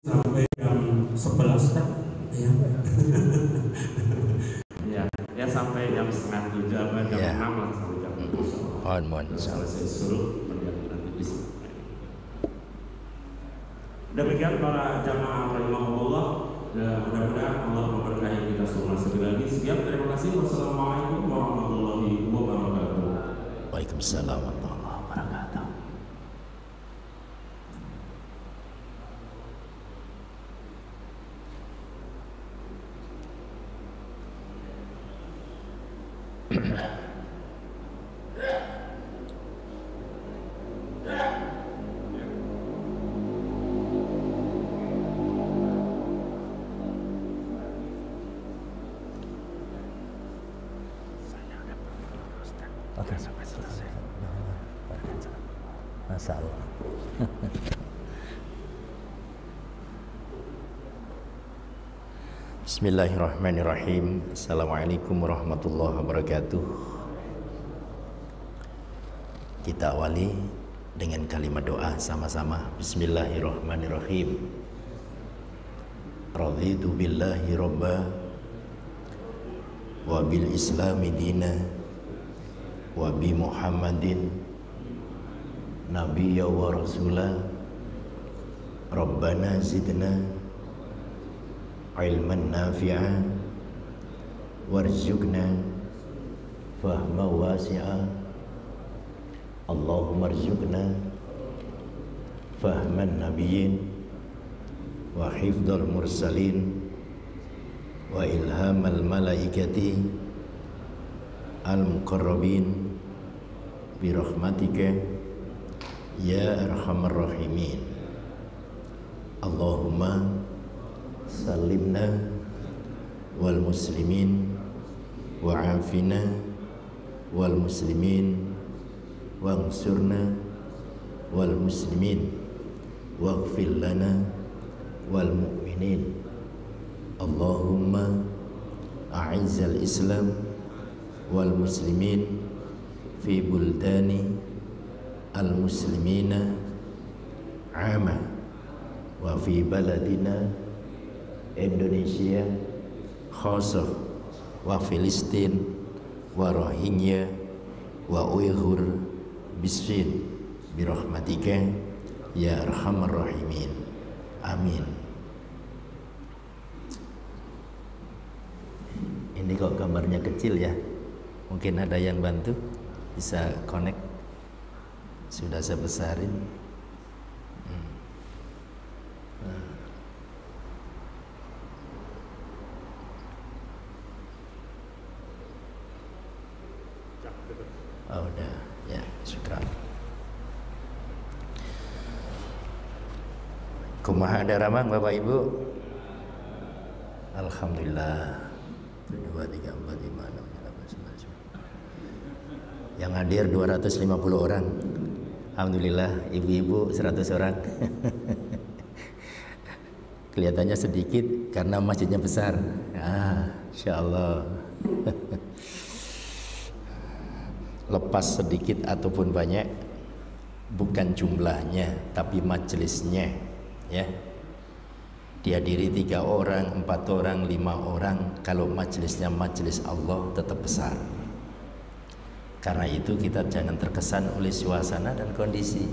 sampai jam 11 kan? Ya. Ya sampai jam setengah 7 apa jam Ya. 6 lah sampai jam 7. Mohon. Selesai suruh nanti bisa. Demikian para jamaah rahimahullah, mudah-mudahan Allah memberkahi kita semua. Sekali lagi sekian, terima kasih. Wassalamualaikum warahmatullahi wabarakatuh. Waalaikumsalam warahmatullahi wabarakatuh. Oke, sampai selesai. Masalah. Bismillahirrahmanirrahim. Assalamualaikum warahmatullahi wabarakatuh. Kita awali dengan kalimat doa sama-sama. Bismillahirrahmanirrahim. Raditu billahi robba wa bil islami dina wa bi Muhammadin nabiyya wa rasulah. Rabbana zidna ilman nafi'a warzuqna fahma wasi'a. Allahumma arzuqna fahman nabiyyin wa hifdzal mursalin wa ilhamal malaikati al-muqarrabin birahmatika ya arhamar rahimin. Allahumma salimna wal muslimin wa afina wal muslimin wangsurna wal muslimin waghfir lana wal mu'minin. Allahumma a'izzal islam wal muslimin fi buldani al muslimina ama wa fi baladina Indonesia khasah wa Filistin wa Rohingya wa Uyghur bisfin birahmatika ya arhamar rahimin. Amin. Ini kok gambarnya kecil ya, mungkin ada yang bantu bisa connect. Sudah saya besarin. Oh udah, ya syukran. Kumaha ada ramang Bapak Ibu? Alhamdulillah. 2, 3, 4, 5, 6, 7, 8, 9. Yang hadir 250 orang. Alhamdulillah, ibu-ibu 100 orang. Kelihatannya sedikit karena masjidnya besar. Insyaallah. Lepas sedikit ataupun banyak, bukan jumlahnya tapi majelisnya, ya. Dihadiri 3 orang, 4 orang, 5 orang, kalau majelisnya majelis Allah tetap besar. Karena itu kita jangan terkesan oleh suasana dan kondisi.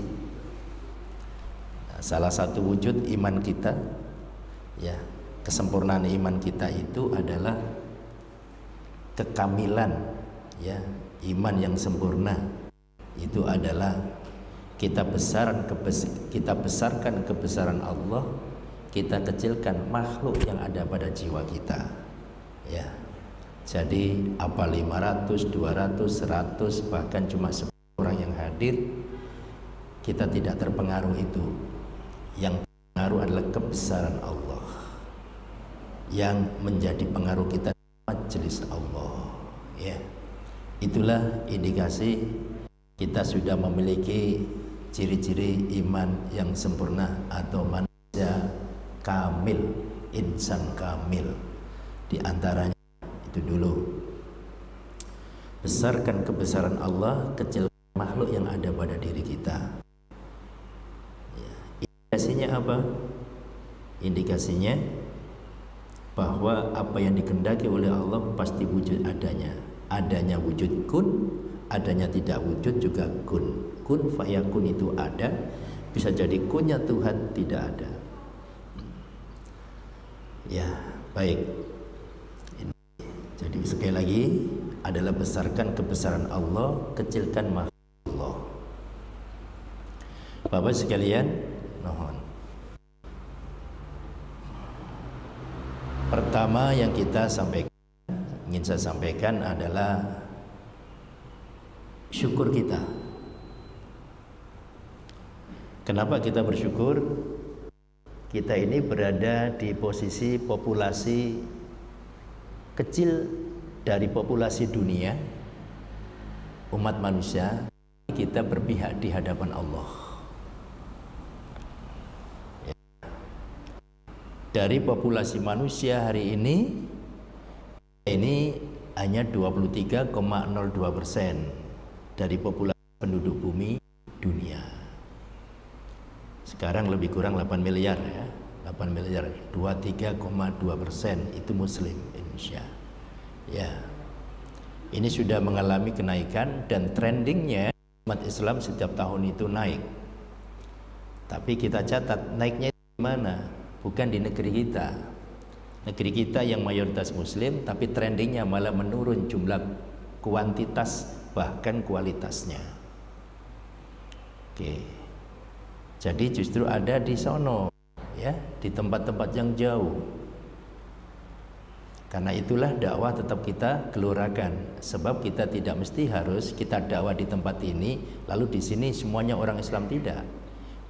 Nah, salah satu wujud iman kita, ya, kesempurnaan iman kita itu adalah kekamilan, ya. Iman yang sempurna itu adalah kita besarkan kebesaran Allah, kita kecilkan makhluk yang ada pada jiwa kita, ya. Jadi apa 500, 200, 100 bahkan cuma 10 orang yang hadir, kita tidak terpengaruh itu. Yang terpengaruh adalah kebesaran Allah yang menjadi pengaruh kita majelis Allah, ya. Itulah indikasi kita sudah memiliki ciri-ciri iman yang sempurna atau manusia kamil, insan kamil. Di antaranya itu dulu, besarkan kebesaran Allah, kecilkan makhluk yang ada pada diri kita. Ya. Indikasinya apa? Indikasinya bahwa apa yang dikehendaki oleh Allah pasti wujud adanya. Adanya wujud kun, adanya tidak wujud juga kun. Kun fayakun itu ada, bisa jadi kunnya Tuhan tidak ada. Ya, baik. Ini. Jadi sekali lagi adalah besarkan kebesaran Allah, kecilkan makhluk Allah. Bapak sekalian, mohon. Pertama yang kita sampaikan, ingin saya sampaikan adalah syukur kita. Kenapa kita bersyukur? Kita ini berada di posisi populasi kecil dari populasi dunia, umat manusia. Kita berpihak di hadapan Allah. Dari populasi manusia hari ini hanya 23,02% dari populasi penduduk bumi dunia. Sekarang lebih kurang 8 miliar ya, 8 miliar, 23,2% itu Muslim Indonesia. Ya, ini sudah mengalami kenaikan dan trendingnya umat Islam setiap tahun itu naik. Tapi kita catat naiknya di mana? Bukan di negeri kita. Negeri kita yang mayoritas Muslim, tapi trendingnya malah menurun jumlah kuantitas bahkan kualitasnya. Oke. Jadi justru ada di sono, ya, di tempat-tempat yang jauh. Karena itulah dakwah tetap kita gelorakan, sebab kita tidak mesti harus kita dakwah di tempat ini, lalu di sini semuanya orang Islam, tidak.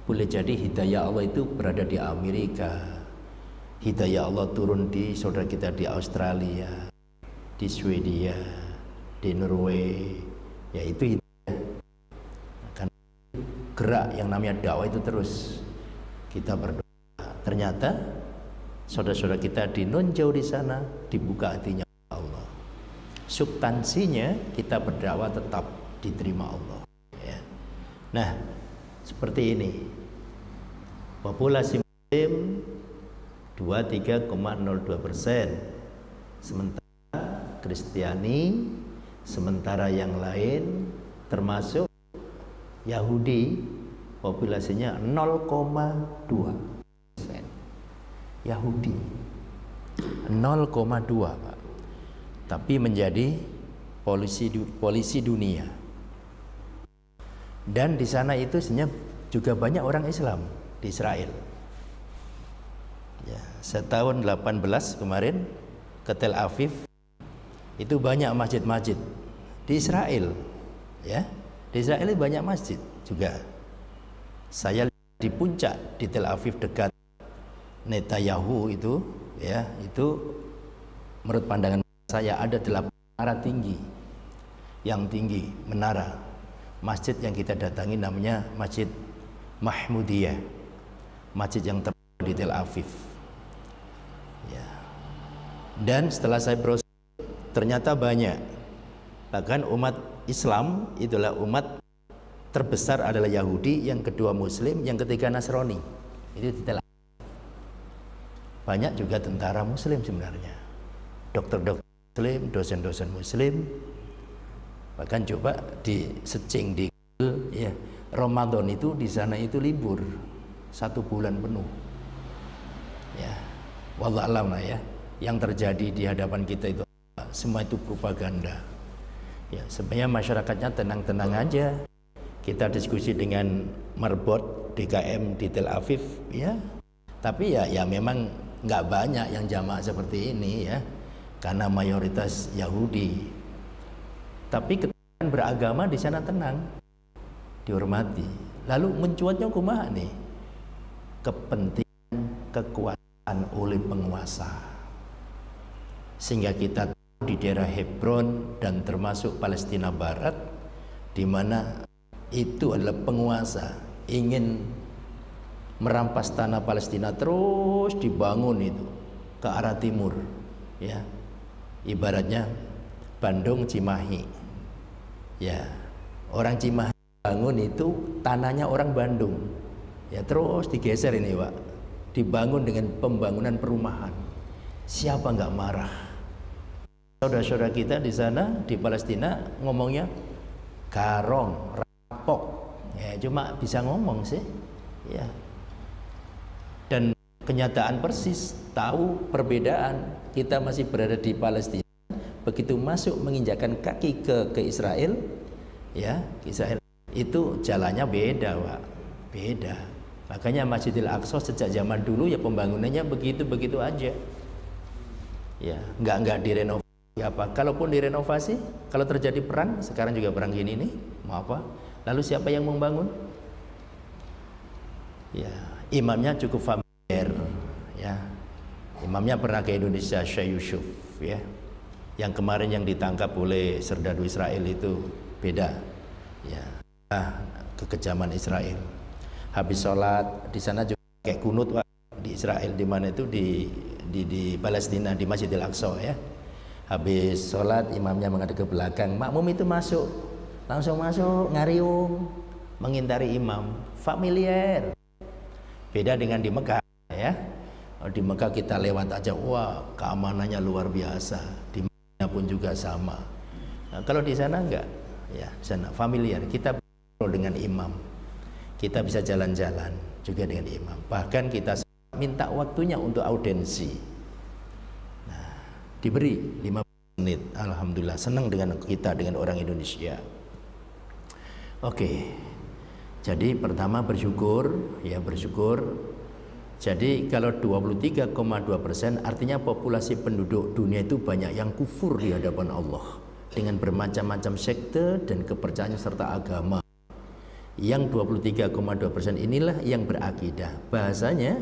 Boleh jadi hidayah Allah itu berada di Amerika, hidayah Allah turun di saudara kita di Australia, di Swedia, di Norway, yaitu gerak yang namanya dakwah itu terus kita berdoa. Ternyata saudara-saudara kita di non jauh di sana dibuka hatinya Allah. Substansinya kita berdakwah tetap diterima Allah. Ya. Nah, seperti ini. Populasi Muslim 23,02%. Sementara Kristiani, sementara yang lain termasuk Yahudi populasinya 0,2%. Yahudi 0,2 Pak. Tapi menjadi polisi dunia. Dan di sana itu sebenarnya juga banyak orang Islam di Israel. Ya, setahun 18 kemarin ke Tel Aviv itu banyak masjid-masjid di Israel, ya. Di Israel banyak masjid juga. Saya di puncak di Tel Aviv dekat Netanyahu itu, ya, itu menurut pandangan saya ada 8 menara tinggi, yang tinggi menara. Masjid yang kita datangi namanya Masjid Mahmudiyah, masjid yang terbaik di Tel Aviv. Ya. Dan setelah saya browsing, ternyata banyak. Bahkan umat Islam itulah umat terbesar adalah Yahudi, yang kedua Muslim, yang ketiga Nasrani. Itu di Tel Aviv. Banyak juga tentara Muslim sebenarnya, dokter-dokter Muslim, dosen-dosen Muslim. Bahkan coba di searching di Google, ya, Ramadan itu di sana itu libur 1 bulan penuh. Ya, wallah alam lah ya. Yang terjadi di hadapan kita itu semua itu propaganda. Ya, sebenarnya masyarakatnya tenang-tenang aja. Kita diskusi dengan Marbot DKM di Tel Aviv, ya. Tapi ya memang nggak banyak yang jamaah seperti ini, ya, karena mayoritas Yahudi. Tapi ketika beragama di sana tenang, dihormati. Lalu mencuatnya kumaha nih? Kepentingan kekuasaan oleh penguasa. Sehingga kita di daerah Hebron dan termasuk Palestina Barat, di mana itu adalah penguasa ingin merampas tanah Palestina, terus dibangun itu ke arah timur, ya, ibaratnya Bandung Cimahi, ya, orang Cimahi bangun itu tanahnya orang Bandung, ya, terus digeser ini Pak, dibangun dengan pembangunan perumahan. Siapa nggak marah? Saudara-saudara kita di sana di Palestina ngomongnya garong, rapok, ya cuma bisa ngomong sih, ya. Dan kenyataan persis, tahu perbedaan. Kita masih berada di Palestina, begitu masuk menginjakkan kaki ke Israel, ya, Israel itu jalannya beda, Pak, beda. Makanya Masjidil Aqsa sejak zaman dulu ya pembangunannya begitu aja, ya, nggak direnovasi. Apa? Kalaupun direnovasi, kalau terjadi perang, sekarang juga perang gini nih, mau apa? Lalu siapa yang membangun? Ya, imamnya cukup familiar, ya. Imamnya pernah ke Indonesia, Syekh Yusuf, ya. Yang kemarin yang ditangkap oleh serdadu Israel itu beda, ya. Kekejaman Israel. Habis sholat di sana juga kayak kunut, Pak, di Israel, di mana itu di Palestina, di Masjidil Aqsa, ya. Habis sholat imamnya menghadap ke belakang, makmum itu masuk, langsung masuk ngariung mengintari imam, familiar. Beda dengan di Mekah, ya. Di Mekah kita lewat aja, wah keamanannya luar biasa. Di Madinah pun juga sama. Nah, kalau di sana enggak, ya di sana familiar. Kita berdoa dengan imam, kita bisa jalan-jalan juga dengan imam. Bahkan kita minta waktunya untuk audensi. Diberi 5 menit, alhamdulillah, senang dengan kita, dengan orang Indonesia. Oke, jadi pertama bersyukur, ya bersyukur. Jadi kalau 23,2% artinya populasi penduduk dunia itu banyak yang kufur di hadapan Allah dengan bermacam-macam sekte dan kepercayaan serta agama. Yang 23,2% inilah yang berakidah. Bahasanya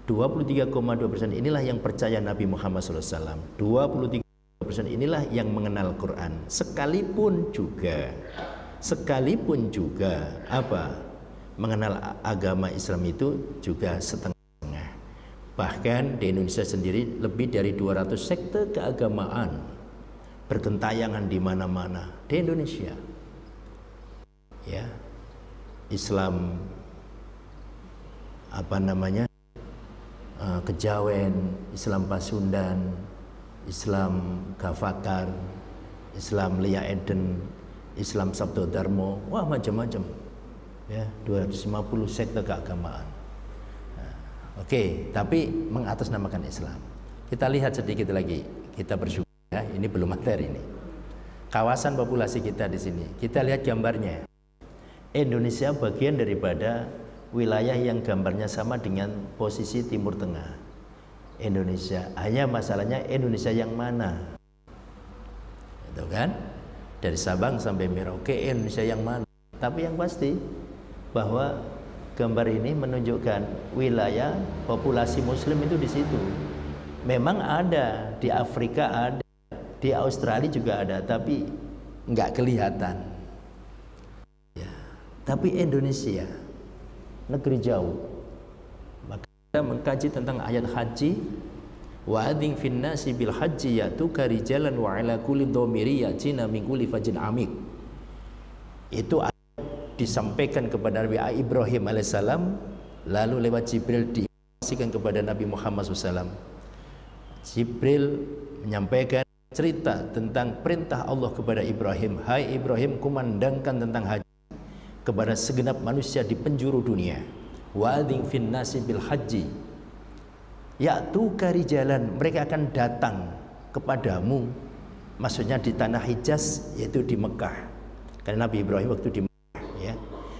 23,2% inilah yang percaya Nabi Muhammad SAW. 23% inilah yang mengenal Quran. Sekalipun juga apa? Mengenal agama Islam itu juga setengah-setengah. Bahkan di Indonesia sendiri lebih dari 200 sekte keagamaan bergentayangan di mana-mana di Indonesia. Ya. Islam apa namanya? Kejawen, Islam Pasundan, Islam Gavatar, Islam Lia Eden, Islam Sabdo Darmo, wah macam-macam, ya 250 sekte keagamaan. Oke, tapi mengatasnamakan Islam. Kita lihat sedikit lagi, kita bersyukur, ya, ini belum materi ini. Kawasan populasi kita di sini, kita lihat gambarnya. Indonesia bagian daripada wilayah yang gambarnya sama dengan posisi Timur Tengah Indonesia. Hanya masalahnya Indonesia yang mana, itu kan, dari Sabang sampai Merauke Indonesia yang mana. Tapi yang pasti bahwa gambar ini menunjukkan wilayah populasi Muslim itu di situ. Memang ada di Afrika, ada di Australia juga ada, tapi nggak kelihatan. Ya. Tapi Indonesia negeri jauh. Maka kita mengkaji tentang ayat haji, wa adzin fin nasi bil haji yatuka rijalan wa ala kulli dhamiri yatina min kulli fajin amik. Itu disampaikan kepada Nabi Ibrahim alaihissalam, lalu lewat Jibril diinformasikan kepada Nabi Muhammad SAW. Jibril menyampaikan cerita tentang perintah Allah kepada Ibrahim, hai Ibrahim, kumandangkan tentang haji kepada segenap manusia di penjuru dunia. Wa adzin fin nasi bil haji ya'tuka rijalan, mereka akan datang kepadamu, maksudnya di tanah Hijaz, yaitu di Mekah, karena Nabi Ibrahim waktu di Mekah, ya,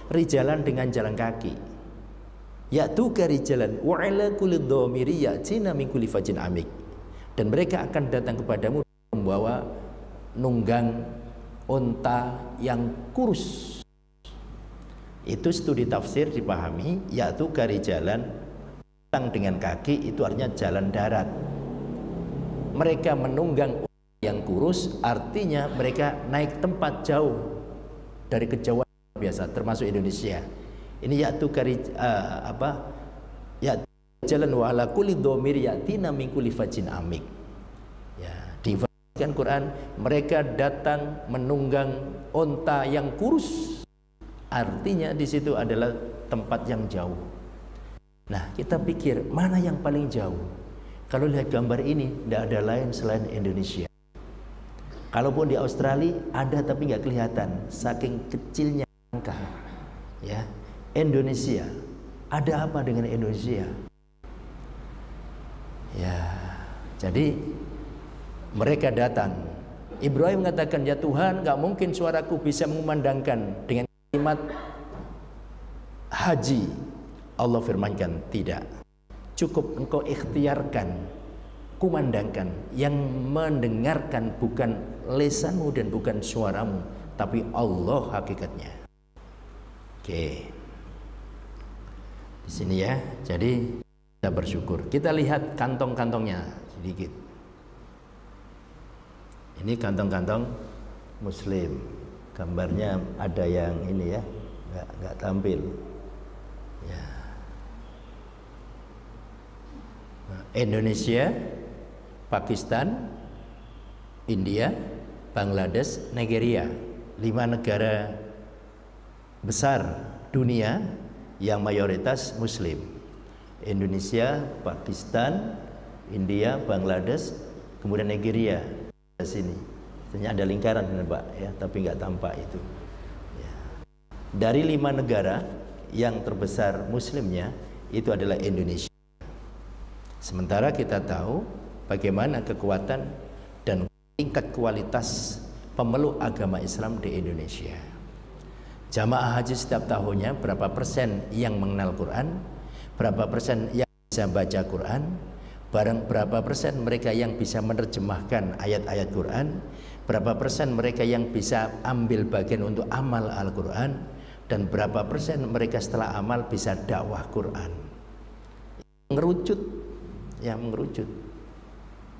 rijalan dengan jalan kaki, ya'tuka rijalan wa ala kulli dhamiri ya'tina min kulli fajin amik, dan mereka akan datang kepadamu membawa nunggang unta yang kurus. Itu studi tafsir dipahami, yaitu kari jalan, datang dengan kaki, itu artinya jalan darat. Mereka menunggang yang kurus, artinya mereka naik tempat jauh dari kejauhan biasa, termasuk Indonesia. Ini yaitu kari ya jalan wa ala kulli dhamir yatina min kulli fajin amik. Ya, diinformasikan Quran, mereka datang menunggang unta yang kurus. Artinya di situ adalah tempat yang jauh. Nah, kita pikir mana yang paling jauh? Kalau lihat gambar ini, tidak ada lain selain Indonesia. Kalaupun di Australia ada tapi nggak kelihatan, saking kecilnya angka. Ya, Indonesia. Ada apa dengan Indonesia? Ya, jadi mereka datang. Ibrahim mengatakan, ya Tuhan, nggak mungkin suaraku bisa mengumandangkan dengan kalimat haji. Allah firmankan, tidak. Cukup engkau ikhtiarkan, kumandangkan. Yang mendengarkan bukan lesanmu dan bukan suaramu, tapi Allah hakikatnya. Oke. Di sini ya. Jadi kita bersyukur. Kita lihat kantong-kantongnya sedikit. Ini kantong-kantong Muslim. Gambarnya ada yang ini ya, nggak tampil. Ya. Indonesia, Pakistan, India, Bangladesh, Nigeria, 5 negara besar dunia yang mayoritas Muslim. Indonesia, Pakistan, India, Bangladesh, kemudian Nigeria. Di sini, ternyata ada lingkaran, Pak, ya, tapi nggak tampak itu. Ya. Dari 5 negara yang terbesar Muslimnya itu adalah Indonesia. Sementara kita tahu bagaimana kekuatan dan tingkat kualitas pemeluk agama Islam di Indonesia. Jamaah haji setiap tahunnya berapa persen yang mengenal Quran, berapa persen yang bisa baca Quran, berapa persen mereka yang bisa menerjemahkan ayat-ayat Quran, berapa persen mereka yang bisa ambil bagian untuk amal Al-Quran, dan berapa persen mereka setelah amal bisa dakwah Quran. Mengerucut. Ya, mengerucut.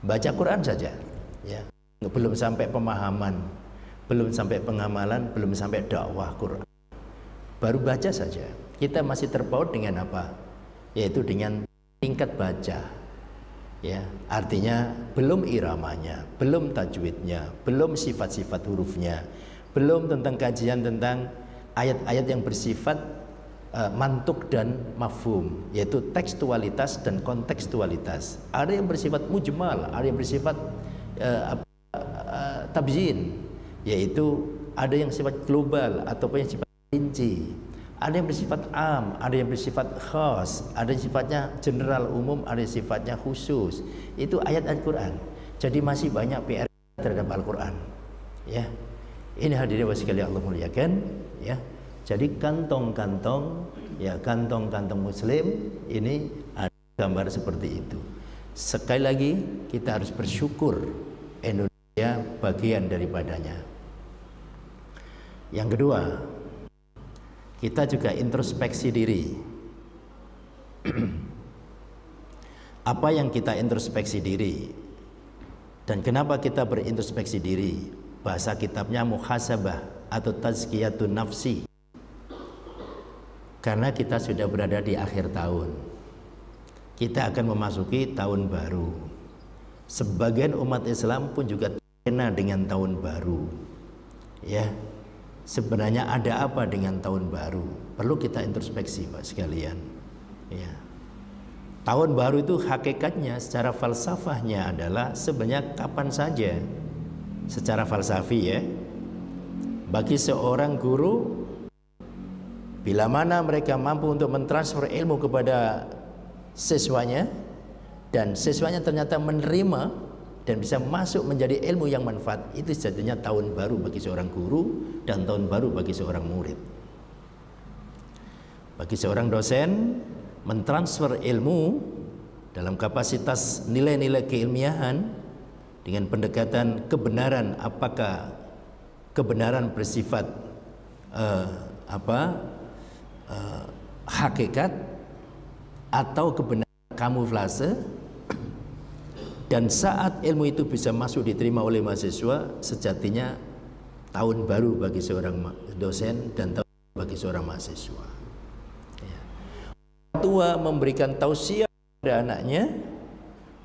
Baca Quran saja, ya, belum sampai pemahaman, belum sampai pengamalan, belum sampai dakwah Quran. Baru baca saja. Kita masih terpaut dengan apa? Yaitu dengan tingkat baca. Ya, artinya belum iramanya, belum tajwidnya, belum sifat-sifat hurufnya, belum tentang kajian tentang ayat-ayat yang bersifat mantuk dan mafhum, yaitu tekstualitas dan kontekstualitas. Ada yang bersifat mujmal, ada yang bersifat tabyin, yaitu ada yang sifat global ataupun yang sifat rinci. Ada yang bersifat am, ada yang bersifat khas, ada yang sifatnya general umum, ada yang sifatnya khusus. Itu ayat Al-Quran. Jadi masih banyak PR terhadap Al-Quran. Ya, ini hadirin sekalian Allah muliakan. Ya, jadi kantong-kantong, ya, kantong-kantong Muslim ini ada gambar seperti itu. Sekali lagi kita harus bersyukur Indonesia bagian daripadanya. Yang kedua, kita juga introspeksi diri. Apa yang kita introspeksi diri dan kenapa kita berintrospeksi diri? Bahasa kitabnya muhasabah atau tazkiyatun nafsi. Karena kita sudah berada di akhir tahun, kita akan memasuki tahun baru. Sebagian umat Islam pun juga terkena dengan tahun baru. Ya, sebenarnya ada apa dengan tahun baru? Perlu kita introspeksi, Pak sekalian. Ya. Tahun baru itu hakikatnya secara falsafahnya adalah sebenarnya kapan saja. Secara falsafi ya. Bagi seorang guru, bila mana mereka mampu untuk mentransfer ilmu kepada siswanya dan siswanya ternyata menerima dan bisa masuk menjadi ilmu yang manfaat, itu jadinya tahun baru bagi seorang guru dan tahun baru bagi seorang murid. Bagi seorang dosen mentransfer ilmu dalam kapasitas nilai-nilai keilmiahan dengan pendekatan kebenaran, apakah kebenaran bersifat hakikat atau kebenaran kamuflase, dan saat ilmu itu bisa masuk diterima oleh mahasiswa, sejatinya tahun baru bagi seorang dosen dan tahun baru bagi seorang mahasiswa. Ya. Orang tua memberikan tausiah pada anaknya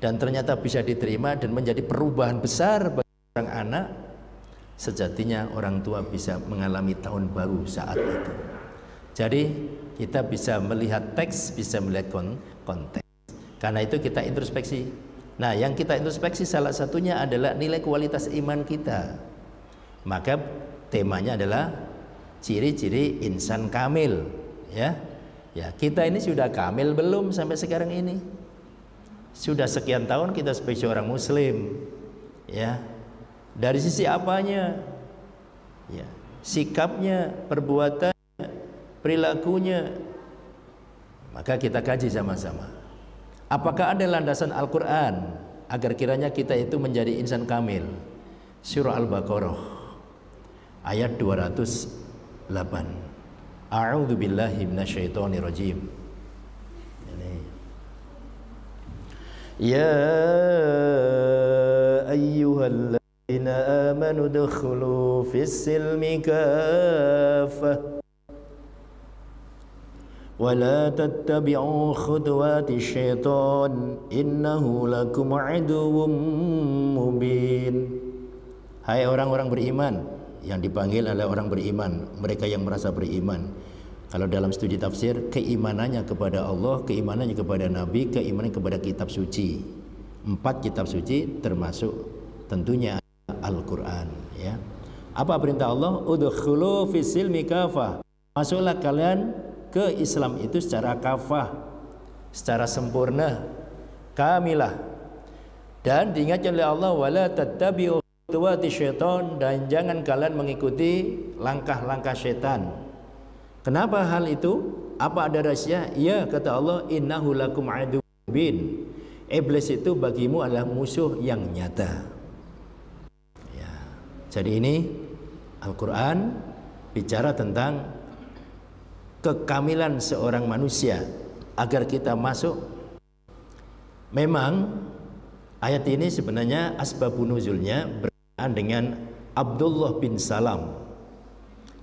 dan ternyata bisa diterima dan menjadi perubahan besar bagi seorang anak, sejatinya orang tua bisa mengalami tahun baru saat itu. Jadi kita bisa melihat teks, bisa melihat konteks. Karena itu kita introspeksi. Nah, yang kita introspeksi salah satunya adalah nilai kualitas iman kita. Maka temanya adalah ciri-ciri insan kamil, ya. Ya, kita ini sudah kamil belum sampai sekarang ini? Sudah sekian tahun kita sebagai seorang muslim, ya. Dari sisi apanya? Ya, sikapnya, perbuatannya, perilakunya. Maka kita kaji sama-sama. Apakah ada landasan Al-Qur'an agar kiranya kita itu menjadi insan kamil? Surah Al-Baqarah ayat 208. A'udzu billahi minasyaitonir rajim. Ya ayyuhalladzina amanu udkhulu fis-silmi kaffah wa la tattabi'u khutuwati syaitan innahu lakum aduwwum mubin. Hai orang-orang beriman, yang dipanggil adalah orang beriman, mereka yang merasa beriman. Kalau dalam studi tafsir, keimanannya kepada Allah, keimanannya kepada Nabi, keimanannya kepada kitab suci. 4 kitab suci termasuk tentunya Al-Quran, ya. Apa perintah Allah? Udkhulu fis silmi kafah. Masuklah kalian ke Islam itu secara kafah, secara sempurna, kamilah. Dan diingatkan oleh Allah, wala tattabi'u khutuwati syaitan, dan jangan kalian mengikuti langkah-langkah setan. Kenapa hal itu? Apa ada rahasia? Ya, kata Allah, innahu lakum aduwwun mubin. Iblis itu bagimu adalah musuh yang nyata. Ya. Jadi ini Al-Quran bicara tentang kekamilan seorang manusia agar kita masuk. Memang ayat ini sebenarnya asbabun nuzulnya berkaitan dengan Abdullah bin Salam.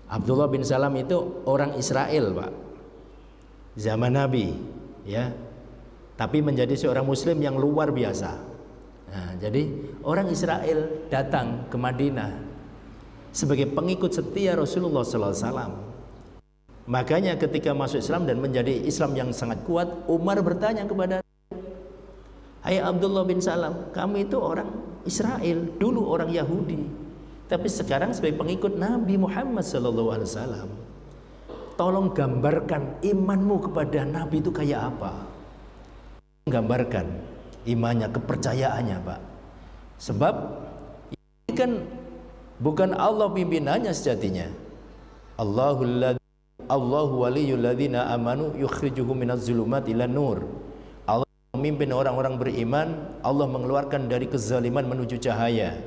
Abdullah bin Salam itu orang Israel, Pak, zaman Nabi, ya, tapi menjadi seorang muslim yang luar biasa. Nah, jadi orang Israel datang ke Madinah sebagai pengikut setia Rasulullah SAW. Makanya ketika masuk Islam dan menjadi Islam yang sangat kuat, Umar bertanya kepada, hai Abdullah bin Salam, kamu itu orang Israel, dulu orang Yahudi, tapi sekarang sebagai pengikut Nabi Muhammad SAW. Tolong gambarkan imanmu kepada Nabi itu kayak apa? Gambarkan imannya, kepercayaannya, Pak. Sebab ini kan bukan Allah pimpinannya sejatinya. Allahu waliyul ladzina amanu yukhrijuhum minaz zulumati ilan nur. Allah memimpin orang-orang beriman, Allah mengeluarkan dari kezaliman menuju cahaya.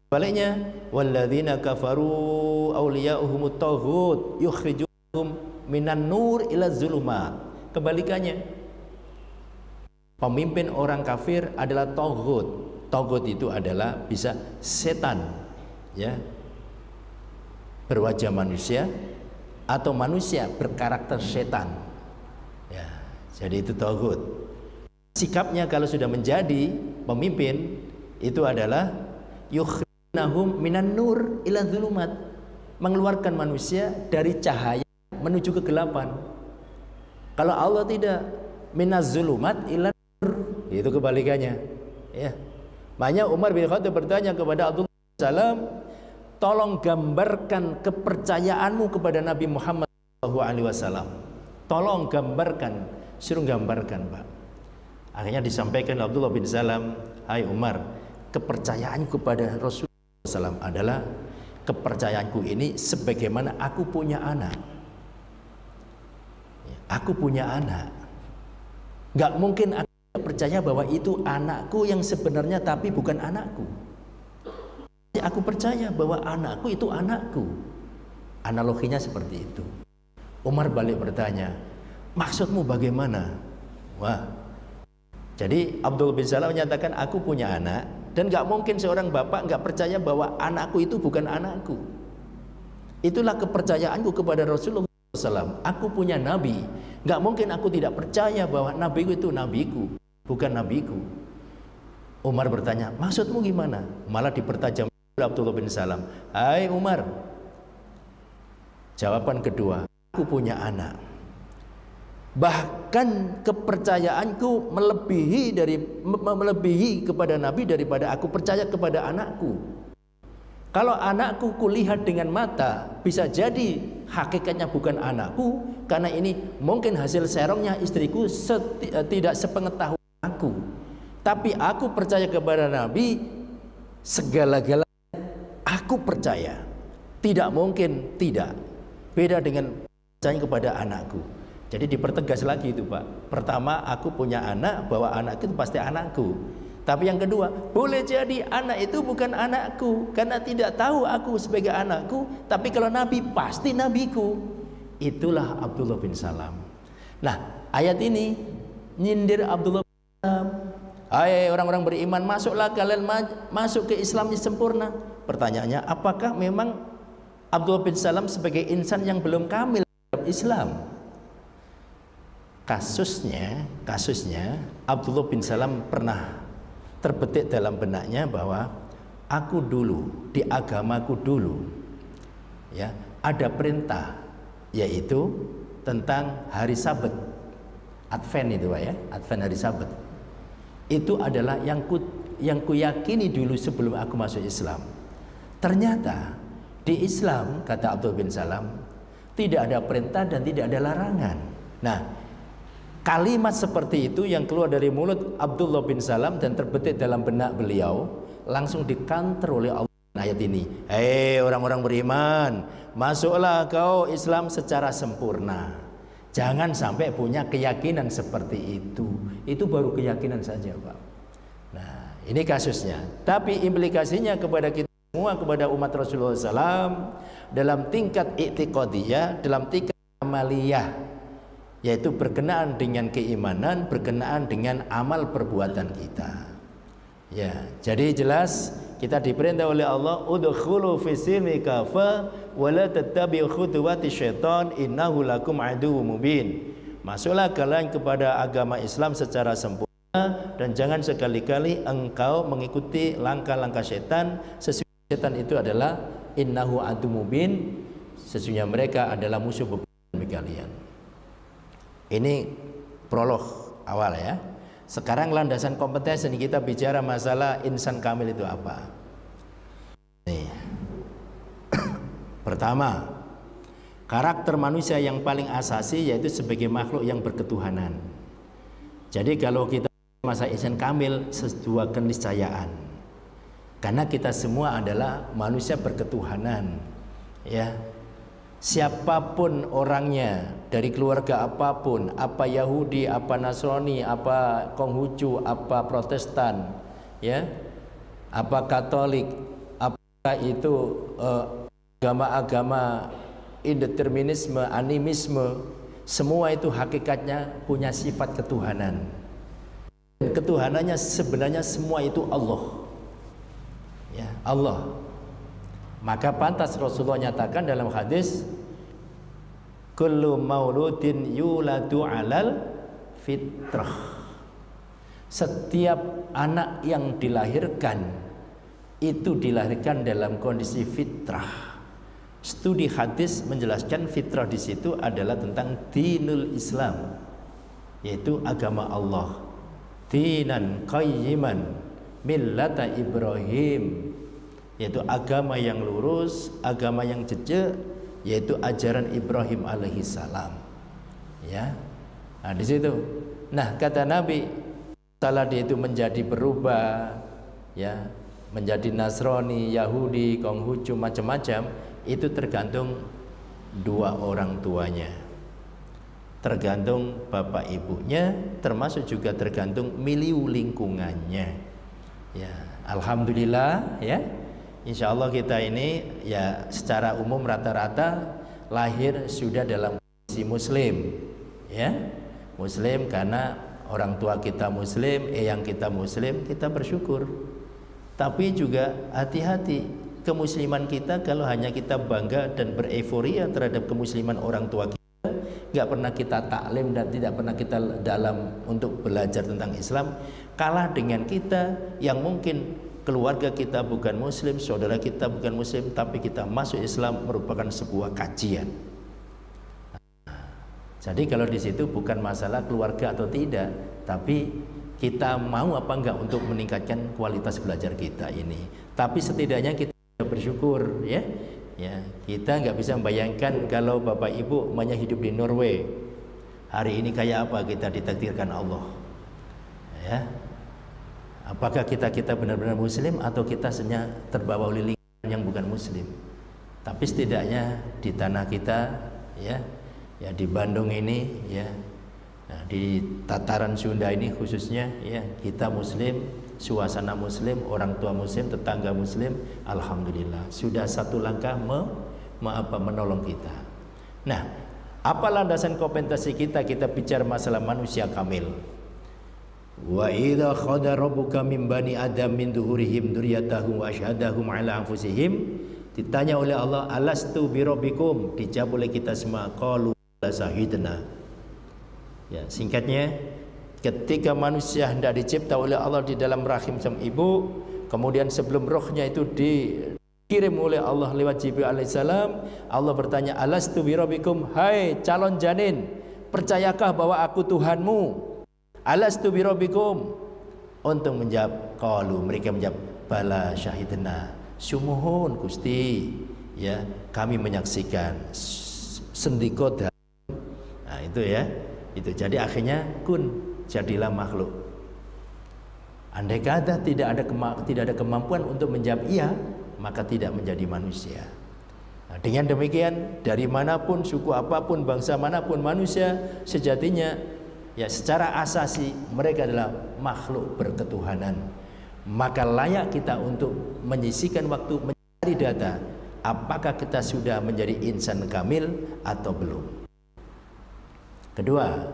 Baliknya, walladzina kafaru awliya'uhumut taghut yukhrijuhum minan nur ila zulumat. Kebalikannya, pemimpin orang kafir adalah taghut. Taghut itu adalah bisa setan, ya, berwajah manusia atau manusia berkarakter setan, ya. Jadi itu taghut. Sikapnya kalau sudah menjadi pemimpin itu adalah yukhrijunahum minan nur ila zulumat, mengeluarkan manusia dari cahaya menuju kegelapan. Kalau Allah tidak, minaz zulumat ila nur, itu kebalikannya, ya. Makanya Umar bin Khattab bertanya kepada Abdullah bin Salam, tolong gambarkan kepercayaanmu kepada Nabi Muhammad SAW. Tolong gambarkan, suruh gambarkan, Pak. Akhirnya disampaikan Abdullah bin Salam, hai Umar, kepercayaanku kepada Rasulullah SAW adalah kepercayaanku ini sebagaimana aku punya anak. Aku punya anak. Gak mungkin aku percaya bahwa itu anakku yang sebenarnya tapi bukan anakku. Aku percaya bahwa anakku itu anakku. Analoginya seperti itu. Umar balik bertanya, maksudmu bagaimana? Wah, jadi Abdullah bin Salam menyatakan, aku punya anak, dan gak mungkin seorang bapak gak percaya bahwa anakku itu bukan anakku. Itulah kepercayaanku kepada Rasulullah SAW. Aku punya nabi, gak mungkin aku tidak percaya bahwa nabiku itu nabiku, bukan nabiku. Umar bertanya, maksudmu gimana? Malah dipertajam Abdullah bin Salam, hai Umar, jawaban kedua, aku punya anak, Bahkan kepercayaanku melebihi kepada Nabi daripada aku percaya kepada anakku. Kalau anakku kulihat dengan mata, bisa jadi hakikatnya bukan anakku, karena ini mungkin hasil serongnya istriku, tidak sepengetahuan aku. Tapi aku percaya kepada Nabi, segala-galanya aku percaya. Tidak mungkin tidak. Beda dengan percaya kepada anakku. Jadi dipertegas lagi itu Pak. Pertama, aku punya anak, bahwa anak itu pasti anakku. Tapi yang kedua, boleh jadi anak itu bukan anakku, karena tidak tahu aku sebagai anakku. Tapi kalau Nabi, pasti nabiku. Itulah Abdullah bin Salam. Nah, ayat ini nyindir Abdullah bin Salam. Hai orang-orang beriman, masuklah kalian masuk ke Islam yang sempurna. Pertanyaannya, apakah memang Abdullah bin Salam sebagai insan yang belum kamil dalam Islam? Kasusnya Abdullah bin Salam pernah terbetik dalam benaknya bahwa aku dulu, di agamaku dulu, ya, ada perintah, yaitu tentang hari Sabat, Advent itu Pak ya, Advent hari Sabat. Itu adalah yang kuyakini dulu sebelum aku masuk Islam. Ternyata di Islam, kata Abdullah bin Salam, tidak ada perintah dan tidak ada larangan. Nah, kalimat seperti itu yang keluar dari mulut Abdullah bin Salam dan terbetik dalam benak beliau langsung dikanter oleh Allah ayat ini. Hei orang-orang beriman, masuklah kau Islam secara sempurna. Jangan sampai punya keyakinan seperti itu. Itu baru keyakinan saja Pak. Nah ini kasusnya. Tapi implikasinya kepada kita semua, kepada umat Rasulullah SAW, dalam tingkat i'tiqadiyah, dalam tingkat amaliyah, yaitu berkenaan dengan keimanan, berkenaan dengan amal perbuatan kita. Ya, jadi jelas kita diperintah oleh Allah, udkhulu fis-silmi kafa wa la tattabi'u khutuwati syaitan innahu lakum aduwwum mubin. Masuklah kalian kepada agama Islam secara sempurna dan jangan sekali-kali engkau mengikuti langkah-langkah setan. Sesungguhnya setan itu adalah innahu aduwwum mubin, sesungguhnya mereka adalah musuh bebuyutan bagi kalian. Ini prolog awal ya. Sekarang landasan kompetensi kita bicara masalah insan kamil itu apa. Nih. Pertama, karakter manusia yang paling asasi yaitu sebagai makhluk yang berketuhanan. Jadi kalau kita masa insan kamil, sebuah keniscayaan. Karena kita semua adalah manusia berketuhanan. Ya. Siapapun orangnya, dari keluarga apapun, apa Yahudi, apa Nasrani, apa Konghucu, apa Protestan, ya, apa Katolik, apa itu agama-agama indeterminisme, animisme, semua itu hakikatnya punya sifat ketuhanan. Ketuhanannya sebenarnya semua itu Allah, ya, Allah. Maka pantas Rasulullah nyatakan dalam hadis, kullu mauludin yuladu alal fitrah. Setiap anak yang dilahirkan itu dilahirkan dalam kondisi fitrah. Studi hadis menjelaskan fitrah di situ adalah tentang dinul Islam, yaitu agama Allah. Dinan qayyiman millata Ibrahim, yaitu agama yang lurus, agama yang jejak, yaitu ajaran Ibrahim alaihissalam. Ya, nah di situ. Nah kata Nabi, salah dia itu menjadi berubah, ya, menjadi Nasrani, Yahudi, Konghucu, macam-macam, itu tergantung dua orang tuanya, tergantung bapak ibunya, termasuk juga tergantung milieu lingkungannya. Ya, alhamdulillah, ya. Insya Allah kita ini ya secara umum rata-rata lahir sudah dalam kondisi muslim, ya, muslim karena orang tua kita muslim, eyang kita muslim, kita bersyukur. Tapi juga hati-hati, kemusliman kita kalau hanya kita bangga dan bereforia terhadap kemusliman orang tua kita, nggak pernah kita taklim dan tidak pernah kita dalam untuk belajar tentang Islam, kalah dengan kita yang mungkin keluarga kita bukan muslim, saudara kita bukan muslim, tapi kita masuk Islam merupakan sebuah kajian. Jadi kalau di situ bukan masalah keluarga atau tidak, tapi kita mau apa enggak untuk meningkatkan kualitas belajar kita ini. Tapi setidaknya kita bersyukur, ya. Ya, kita nggak bisa membayangkan kalau Bapak Ibu umumnya hidup di Norway. Hari ini kayak apa kita ditakdirkan Allah. Ya. Apakah kita benar-benar muslim atau kita hanya terbawa oleh lingkungan yang bukan muslim? Tapi setidaknya di tanah kita, ya di Bandung ini, ya, nah, di tataran Sunda ini khususnya, ya, kita muslim, suasana muslim, orang tua muslim, tetangga muslim, alhamdulillah sudah satu langkah menolong kita. Nah, apa landasan kompetensi kita bicara masalah manusia kamil? Wa idza khada rabbuka min bani adam min duhurihim dzurriyyatahum wa asyhadahum ala anfusihim, ditanya oleh Allah, alastu bi rabbikum, dijawab oleh kita semua, qalu la syahidna. Ya, singkatnya, ketika manusia hendak dicipta oleh Allah di dalam rahim sang ibu, kemudian sebelum rohnya itu dikirim oleh Allah lewat Jibril alaihissalam, Allah bertanya, alastu bi rabbikum, hai calon janin, percayakah bahwa aku Tuhanmu? Alastu bi rabbikum, untuk menjawab, qalu, mereka menjawab, bala syahidna, sumuhun Gusti, ya, kami menyaksikan sendiko. Nah itu, ya, itu. Jadi akhirnya jadilah makhluk. Andai kata tidak ada kemampuan untuk menjawab iya, maka tidak menjadi manusia. Nah, dengan demikian, dari manapun, suku apapun, bangsa manapun, manusia sejatinya, ya, secara asasi mereka adalah makhluk berketuhanan. Maka layak kita untuk menyisihkan waktu mencari data, apakah kita sudah menjadi insan kamil atau belum. Kedua,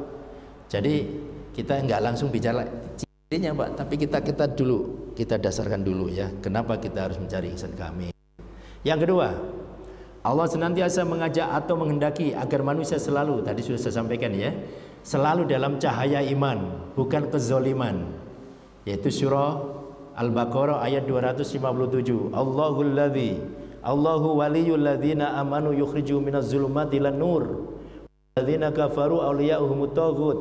jadi kita enggak langsung bicara cirinya, Pak, tapi kita dasarkan dulu, ya, kenapa kita harus mencari insan kamil. Yang kedua, Allah senantiasa mengajak atau menghendaki agar manusia selalu, tadi sudah saya sampaikan, ya, selalu dalam cahaya iman, bukan kezoliman. Yaitu surah Al-Baqarah ayat 257. Allahu waliyul ladzina amanu yukhriju minaz zulumati ilan nur walladzina kafaru awliya'uhumut taghut.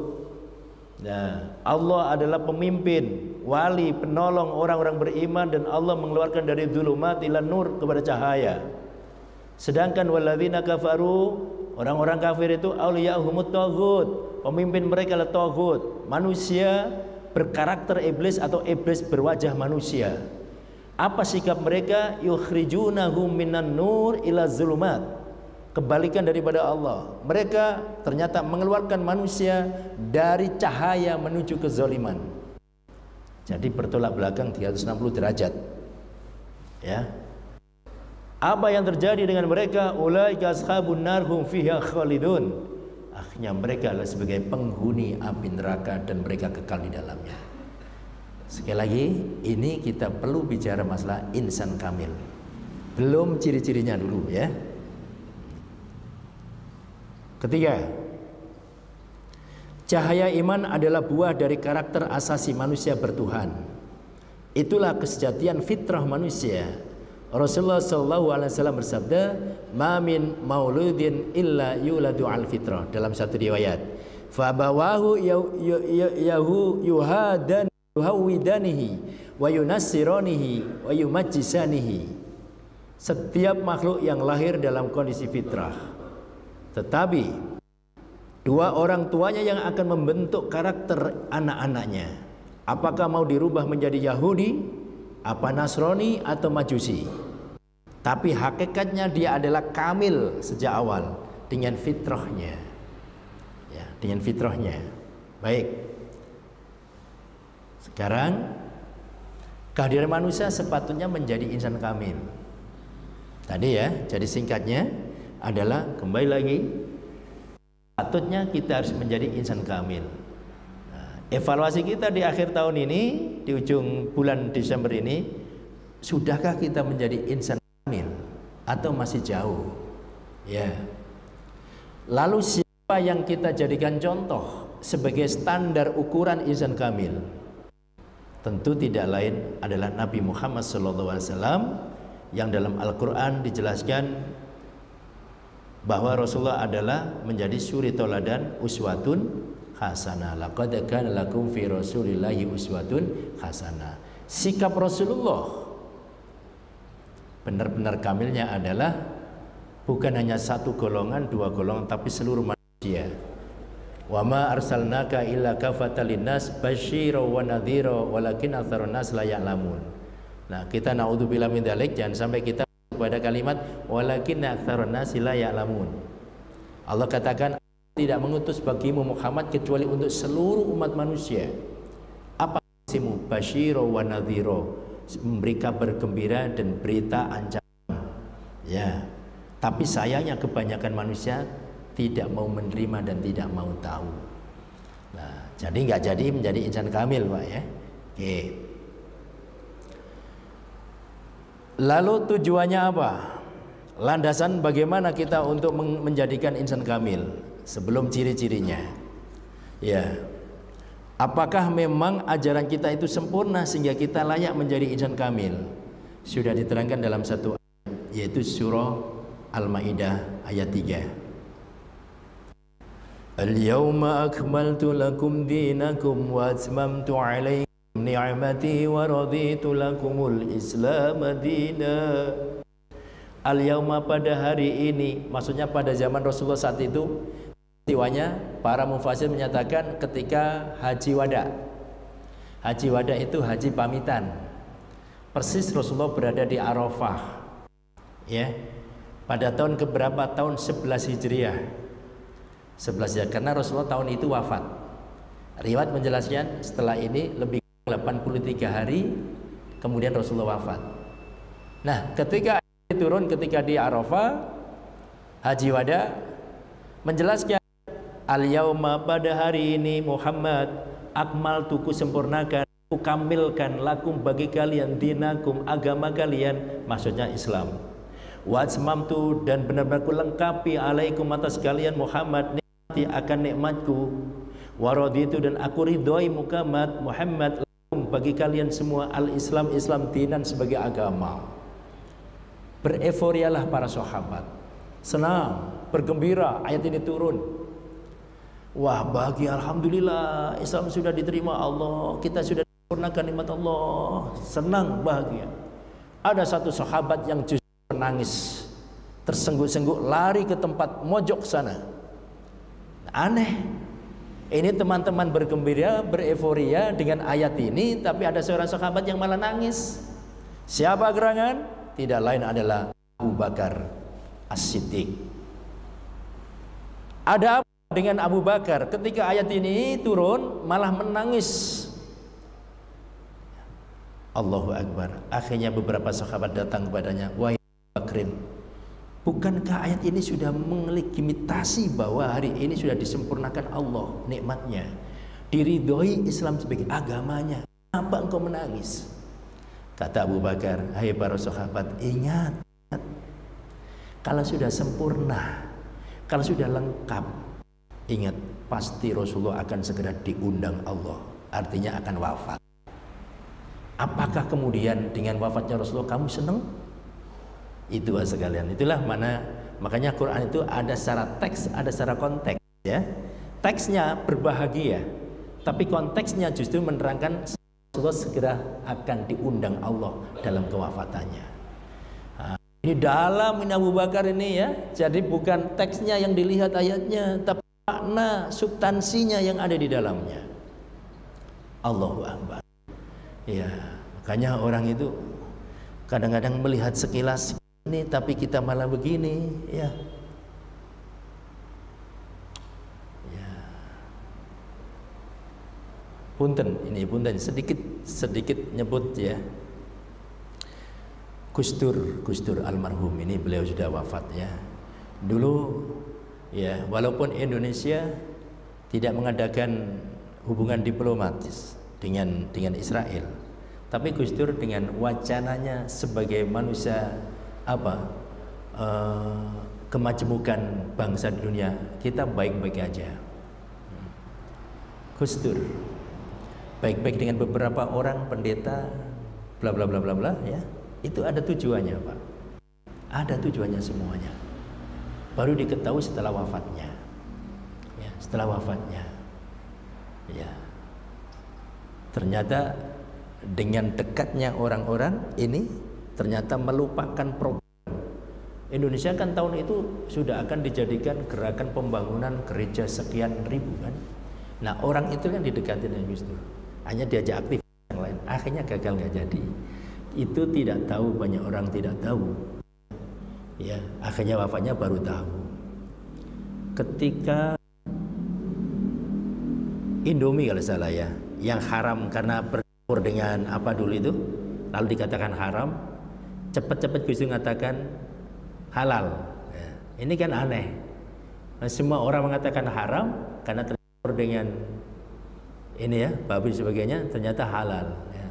Nah, Allah adalah pemimpin, wali, penolong orang-orang beriman, dan Allah mengeluarkan dari zulumat ilan nur kepada cahaya. Sedangkan walladzina kafaru, orang-orang kafir itu awliya'uhumut taghut, pemimpin mereka adalah taghut, manusia berkarakter iblis atau iblis berwajah manusia. Apa sikap mereka? Yukhrijunahum minan nur ila zulumat, kebalikan daripada Allah. Mereka ternyata mengeluarkan manusia dari cahaya menuju kezaliman. Jadi bertolak belakang 360 derajat. Ya. Apa yang terjadi dengan mereka? Ulaika ashabun nar hum fiha khalidun. Akhirnya mereka adalah sebagai penghuni api neraka dan mereka kekal di dalamnya. Sekali lagi, ini kita perlu bicara masalah insan kamil. Belum ciri-cirinya dulu, ya. Ketiga, cahaya iman adalah buah dari karakter asasi manusia bertuhan. Itulah kesejatian fitrah manusia. Rasulullah SAW bersabda, "Ma min mauludin illa yuladu al fitrah." Dalam satu riwayat, "Fa abawahu yuhawidanihi wa yunassiranihi wa yumajjisanihi." Setiap makhluk yang lahir dalam kondisi fitrah, tetapi dua orang tuanya yang akan membentuk karakter anak-anaknya. Apakah mau dirubah menjadi Yahudi, apa Nasrani atau Majusi, tapi hakikatnya dia adalah kamil sejak awal dengan fitrahnya, ya, dengan fitrahnya. Baik, sekarang kehadiran manusia sepatutnya menjadi insan kamil. Tadi, ya, jadi singkatnya adalah kembali lagi, sepatutnya kita harus menjadi insan kamil. Evaluasi kita di akhir tahun ini, di ujung bulan Desember ini, sudahkah kita menjadi insan kamil atau masih jauh? Ya. Lalu siapa yang kita jadikan contoh sebagai standar ukuran insan kamil? Tentu tidak lain adalah Nabi Muhammad SAW, yang dalam Al-Quran dijelaskan bahwa Rasulullah adalah menjadi suri tauladan uswatun hasanah. Laqad kana lakum fi Rasulillahi uswatun hasanah. Sikap Rasulullah benar-benar kamilnya adalah bukan hanya satu golongan, dua golongan, tapi seluruh manusia. Wa ma arsalnaka illa kafatan linnas basyira wa nadhira walakin aktsarun nas la ya'lamun. Nah, kita naudzubillah min dzalik, jangan sampai kita pada kalimat walakin aktsarun nas la ya'lamun. Allah katakan tidak mengutus bagimu Muhammad kecuali untuk seluruh umat manusia. Apa isimu? Basyira wa nadhira, memberi kabar gembira dan berita ancaman. Ya. Tapi sayangnya kebanyakan manusia tidak mau menerima dan tidak mau tahu. Nah, jadi nggak jadi menjadi insan kamil, Pak ya. Oke. Lalu tujuannya apa? Landasan bagaimana kita untuk menjadikan insan kamil? Sebelum ciri-cirinya. Ya. Apakah memang ajaran kita itu sempurna sehingga kita layak menjadi insan kamil? Sudah diterangkan dalam satu ayat, yaitu surah Al-Maidah ayat 3. Al-yawma akmaltu lakum dinakum wa atmamtu alaikum ni'mati wa raditu lakumul Islam madina. Al-yawma, pada hari ini, maksudnya pada zaman Rasulullah saat itu. Peristiwanya para mufassir menyatakan ketika haji wada. Haji wada itu haji pamitan. Persis Rasulullah berada di Arafah. Ya. Pada tahun keberapa? Tahun 11 Hijriah. 11 ya, karena Rasulullah tahun itu wafat. Riwayat menjelaskan setelah ini lebih 83 hari kemudian Rasulullah wafat. Nah, ketika turun ketika di Arafah haji wada menjelaskan al-yauma, pada hari ini Muhammad akmaltu, ku sempurnakan, ku kamilkan lakum, bagi kalian, dinakum, agama kalian, maksudnya Islam. Wa atmamtu, dan benar-benar ku lengkapi, alaikum, atas kalian Muhammad, nikmati, akan nikmatku. Wa raditu, dan aku ridhoi Muhammad lakum, bagi kalian semua, al-Islam, Islam dinan, sebagai agama. Bereforialah para sahabat, senang, bergembira ayat ini turun. Wah, bahagia, alhamdulillah, Islam sudah diterima Allah, kita sudah disempurnakan nikmat Allah, senang, bahagia. Ada satu sahabat yang justru menangis, tersengguk-sengguk, lari ke tempat mojok sana. Aneh, ini teman-teman bergembira, bereforia dengan ayat ini, tapi ada seorang sahabat yang malah nangis. Siapa gerangan? Tidak lain adalah Abu Bakar As-Siddiq. Ada apa dengan Abu Bakar ketika ayat ini turun malah menangis? Allahu Akbar. Akhirnya beberapa sahabat datang kepadanya, wahai Abu Bakrin, bukankah ayat ini sudah melegitimasi bahwa hari ini sudah disempurnakan Allah nikmatnya, diridhoi Islam sebagai agamanya, apa engkau menangis? Kata Abu Bakar, hai para sahabat, ingat, kalau sudah sempurna, kalau sudah lengkap, ingat, pasti Rasulullah akan segera diundang Allah, artinya akan wafat. Apakah kemudian dengan wafatnya Rasulullah kamu senang? Itu sekalian, itulah mana, makanya Quran itu ada secara teks, ada secara konteks ya. Teksnya berbahagia, tapi konteksnya justru menerangkan Rasulullah segera akan diundang Allah dalam kewafatannya. Nah, ini dalam Abu Bakar ini ya. Jadi bukan teksnya yang dilihat ayatnya, tapi makna substansinya yang ada di dalamnya. Allahu Akbar. Ya, makanya orang itu kadang-kadang melihat sekilas ini, tapi kita malah begini, ya. Ya. Punten, ini punten sedikit nyebut ya. Gus Dur almarhum ini, beliau sudah wafat ya. Dulu ya, walaupun Indonesia tidak mengadakan hubungan diplomatis dengan Israel, tapi Gus Dur dengan wacananya sebagai manusia kemajemukan bangsa di dunia, kita baik-baik aja. Gus Dur baik-baik dengan beberapa orang pendeta, bla bla bla bla bla ya. Itu ada tujuannya, Pak. Ada tujuannya semuanya. baru diketahui setelah wafatnya. Ya, setelah wafatnya. Ya. Ternyata dengan dekatnya orang-orang ini ternyata melupakan program. Indonesia kan tahun itu sudah akan dijadikan gerakan pembangunan gereja sekian ribu kan. Nah orang itu kan didekatin dengan Gus Dur, hanya diajak aktif yang lain, akhirnya gagal nggak jadi. Itu tidak tahu, banyak orang tidak tahu. Ya, akhirnya wafatnya baru tahu. Ketika Indomie kalau salah ya, yang haram karena bercampur dengan apa dulu itu, lalu dikatakan haram, cepat-cepat Gus Dur mengatakan halal. Ya, ini kan aneh. Nah, semua orang mengatakan haram karena tercampur dengan ini ya, babi sebagainya, ternyata halal. Ya.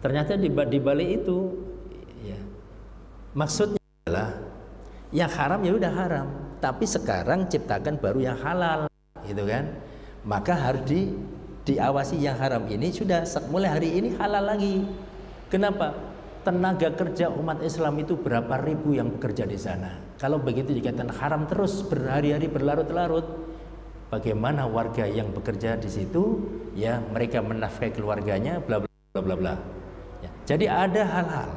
Ternyata di balik itu, ya, maksudnya adalah yang haram ya udah haram, tapi sekarang ciptakan baru yang halal, gitu kan? Maka harus diawasi yang haram ini sudah mulai hari ini halal lagi. Kenapa? Tenaga kerja umat Islam itu berapa ribu yang bekerja di sana. Kalau begitu dikatakan haram terus berhari-hari berlarut-larut, bagaimana warga yang bekerja di situ? Ya mereka menafkahi keluarganya, bla bla bla bla bla. Ya, jadi ada hal-hal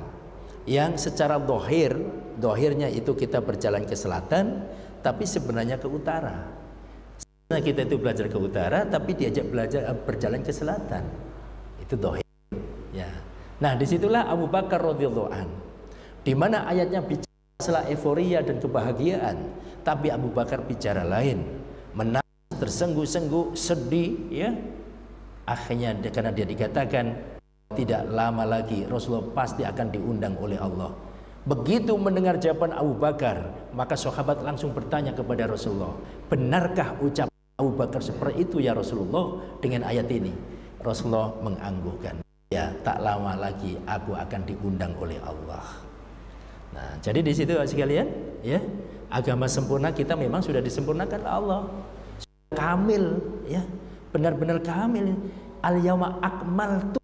yang secara dohirnya itu kita berjalan ke selatan, tapi sebenarnya ke utara. Sebenarnya kita itu belajar ke utara, tapi diajak belajar berjalan ke selatan. Itu dohir. Ya. Nah disitulah Abu Bakar radhiyallahu an, di mana ayatnya bicara masalah euforia dan kebahagiaan, tapi Abu Bakar bicara lain, menangis, tersengguh-sengguh, sedih, ya. Akhirnya karena dia dikatakan tidak lama lagi Rasulullah pasti akan diundang oleh Allah. Begitu mendengar jawaban Abu Bakar, maka sahabat langsung bertanya kepada Rasulullah, benarkah ucapan Abu Bakar seperti itu ya Rasulullah dengan ayat ini? Rasulullah menganggukkan. Ya, tak lama lagi aku akan diundang oleh Allah. Nah, jadi di situ sekalian, ya, agama sempurna kita memang sudah disempurnakan oleh Allah. Sudah kamil, ya, benar-benar kamil. Al-yauma akmaltu,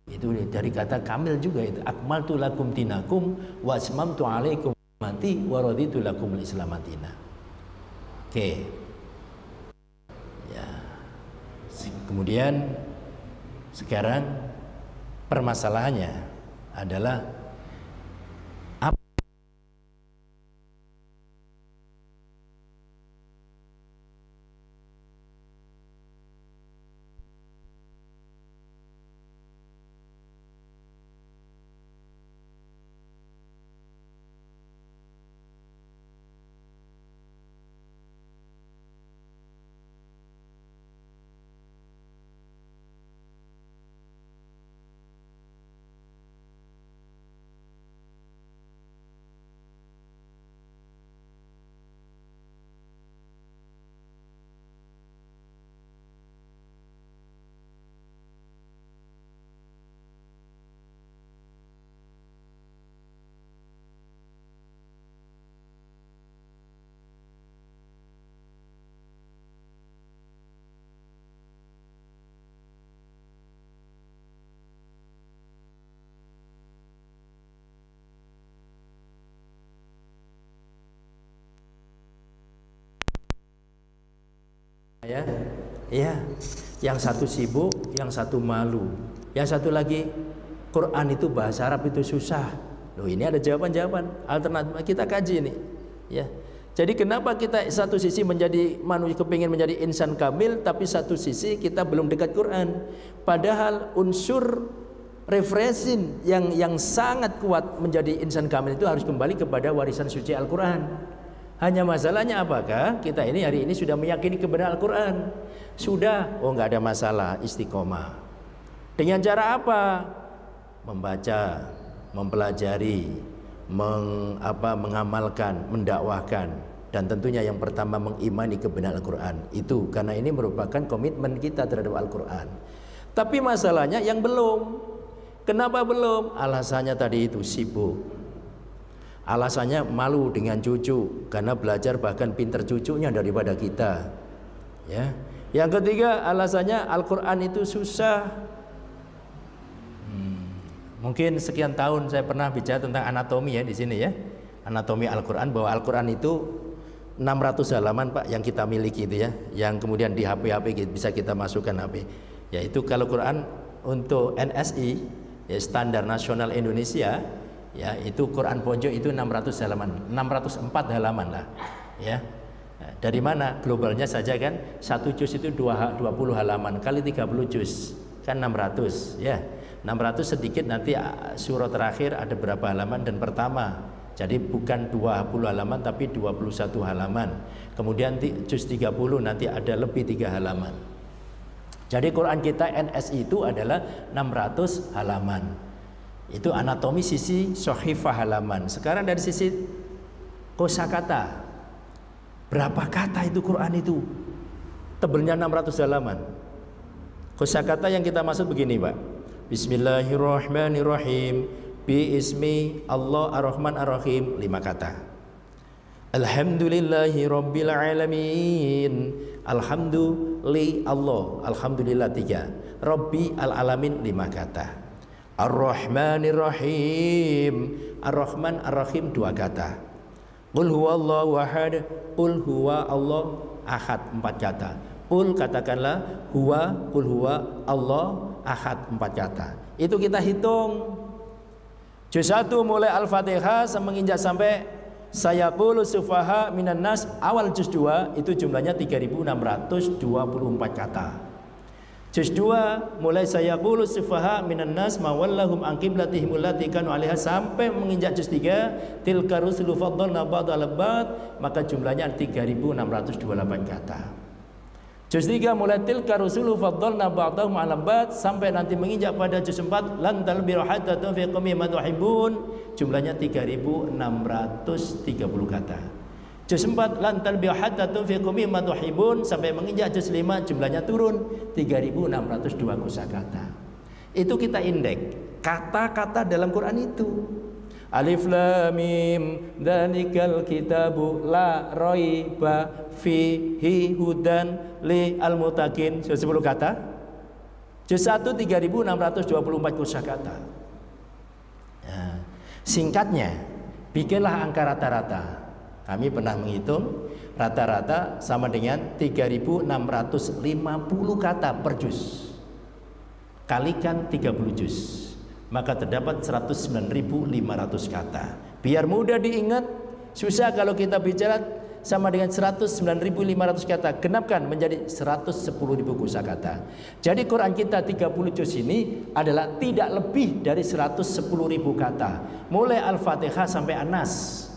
itu dari kata kamil juga itu. Akmaltu lakum dinakum wa atmamtu alaikum ni'mati wa raditu lakumul Islam madina. Oke. Ya. Kemudian sekarang permasalahannya adalah apa ya, yang satu sibuk, yang satu malu, yang satu lagi Quran itu bahasa Arab itu susah. Loh, ini ada jawaban-jawaban alternatif kita kaji ini, ya. Jadi kenapa kita satu sisi menjadi manusia kepingin menjadi insan kamil, tapi satu sisi kita belum dekat Quran. Padahal unsur refreshing yang sangat kuat menjadi insan kamil itu harus kembali kepada warisan suci Al-Quran. Hanya masalahnya apakah kita ini hari ini sudah meyakini kebenaran Al-Quran? Sudah, oh nggak ada masalah, istiqomah. Dengan cara apa? Membaca, mempelajari, mengamalkan, mendakwahkan, dan tentunya yang pertama mengimani kebenaran Al-Quran. Itu karena ini merupakan komitmen kita terhadap Al-Quran. Tapi masalahnya yang belum. Kenapa belum? Alasannya tadi itu sibuk. Alasannya malu dengan cucu karena belajar bahkan pinter cucunya daripada kita. Ya. Yang ketiga alasannya Al-Quran itu susah. Mungkin sekian tahun saya pernah bicara tentang anatomi ya di sini ya. Anatomi Al-Quran, bahwa Al-Quran itu 600 halaman Pak yang kita miliki itu ya, yang kemudian di HP bisa kita masukkan HP. Yaitu kalau Quran untuk NSI ya, Standar Nasional Indonesia ya, itu Quran pojok itu 600 halaman, 604 halaman lah ya. Dari mana? Globalnya saja kan, satu juz itu 20 halaman kali 30 juz kan 600 ya. 600 sedikit, nanti surah terakhir ada berapa halaman dan pertama. Jadi bukan 20 halaman tapi 21 halaman. Kemudian juz 30 nanti ada lebih 3 halaman. Jadi Quran kita NSI itu adalah 600 halaman. Itu anatomi sisi sohifah halaman. Sekarang dari sisi kosakata, berapa kata itu Quran itu? Tebelnya 600 halaman. Kosakata yang kita maksud begini Pak. Bismillahirrahmanirrahim. Bi ismi Allah ar-Rahman ar-Rahim, 5 kata. Alhamdulillahi rabbil alamin. Alhamdulillah Allah, alhamdulillah 3. Rabbi al-alamin 5 kata. Ar-Rahmanir-Rahim. Ar-Rahman ar-Rahim 2 kata. Qul huwallahu ahad. Qul huwa Allah ahad 4 kata. Qul katakanlah huwa, qul huwa Allah ahad 4 kata. Itu kita hitung. Juz 1 mulai Al-Fatihah menginjak sampai sayaqulu sufaha minan nas, awal juz 2 itu jumlahnya 3624 kata. Juz 2 mulai sayaqulu sufaha minan nas ma wallahum an qiblatihim allati kanu 'alaiha sampai menginjak juz 3 tilka rusulu faddalna ba'dal ba'd, maka jumlahnya 3628 kata. Juz 3 mulai tilka rusulu faddalna ba'dahum 'ala ba'd sampai nanti menginjak pada juz 4 lan talbiru hatta tunfiqu mimma tuhibbun, jumlahnya 3630 kata. Juz 4 lan talbiru hatta tunfiqu mimma tuhibbun sampai menginjak juz 5 jumlahnya turun 3602 kosakata. Itu kita indeks kata-kata dalam Quran itu. Alif lam mim dzalikal kitabu la raiba fihi hudan li al muttaqin, 10 kata. Juz 1 3624 kosakata. Ya. Singkatnya, bikinlah angka rata-rata. Kami pernah menghitung rata-rata sama dengan 3650 kata per juz. Kalikan 30 juz, maka terdapat 109.500 kata. Biar mudah diingat, susah kalau kita bicara sama dengan 109.500 kata, genapkan menjadi 110.000 kosakata. Jadi Quran kita 30 juz ini adalah tidak lebih dari 110.000 kata. Mulai Al-Fatihah sampai An-Nas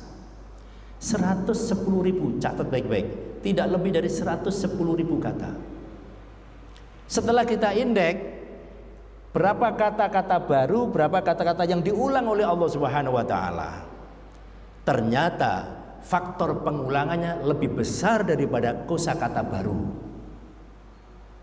110.000, catat baik-baik, tidak lebih dari 110.000 kata. Setelah kita indeks berapa kata-kata baru, berapa kata-kata yang diulang oleh Allah Subhanahu wa taala, ternyata faktor pengulangannya lebih besar daripada kosakata baru.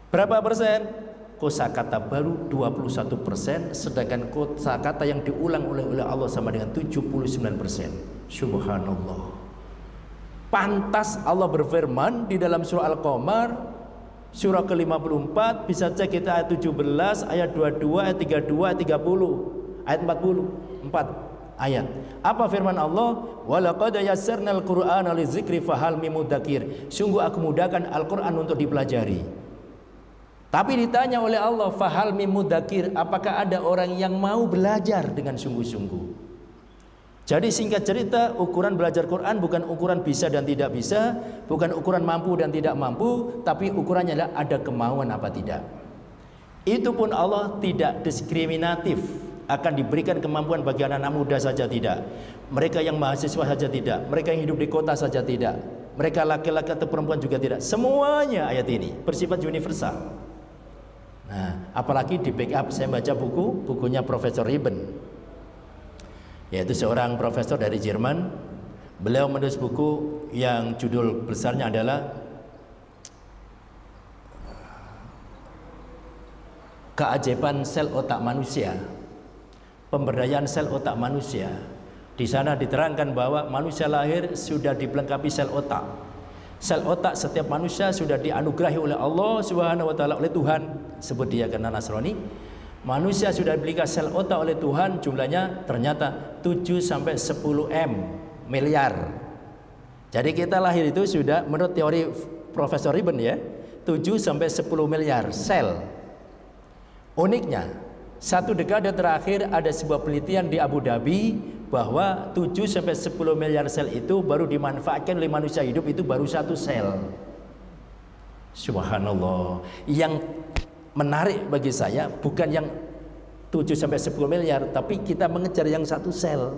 Berapa persen? Kosakata baru 21%, sedangkan kosakata yang diulang oleh Allah sama dengan 79%. Subhanallah. Pantas Allah berfirman di dalam surah Al-Qamar surah ke-54, bisa cek kita ayat 17, ayat 22, ayat 32, ayat 30, ayat 44 ayat. Apa firman Allah? Walaqad yassarnal Qur'ana lizikri fahal mim mudzakir. Sungguh aku mudahkan Al-Qur'an untuk dipelajari. Tapi ditanya oleh Allah, fahal mim mudzakir, apakah ada orang yang mau belajar dengan sungguh-sungguh? Jadi singkat cerita, ukuran belajar Quran bukan ukuran bisa dan tidak bisa, bukan ukuran mampu dan tidak mampu, tapi ukurannya adalah ada kemauan apa tidak. Itu pun Allah tidak diskriminatif, akan diberikan kemampuan bagi anak-anak muda saja tidak, mereka yang mahasiswa saja tidak, mereka yang hidup di kota saja tidak, mereka laki-laki atau perempuan juga tidak. Semuanya ayat ini bersifat universal. Nah, apalagi di backup saya baca bukunya Profesor Riben, yaitu seorang profesor dari Jerman. Beliau menulis buku yang judul besarnya adalah Keajaiban Sel Otak Manusia, Pemberdayaan Sel Otak Manusia. Di sana diterangkan bahwa manusia lahir sudah dilengkapi sel otak. Sel otak setiap manusia sudah dianugerahi oleh Allah Subhanahu wa taala, oleh Tuhan, sebut dia karena Nasrani. Manusia sudah diberikan sel otak oleh Tuhan, jumlahnya ternyata 7 sampai 10 miliar. Jadi kita lahir itu sudah menurut teori Profesor Ibn ya, 7 sampai 10 miliar sel. Uniknya, 1 dekade terakhir ada sebuah penelitian di Abu Dhabi bahwa 7 sampai 10 miliar sel itu baru dimanfaatkan oleh manusia hidup itu baru 1 sel. Subhanallah. Yang menarik bagi saya bukan yang 7 sampai 10 miliar, tapi kita mengejar yang 1 sel.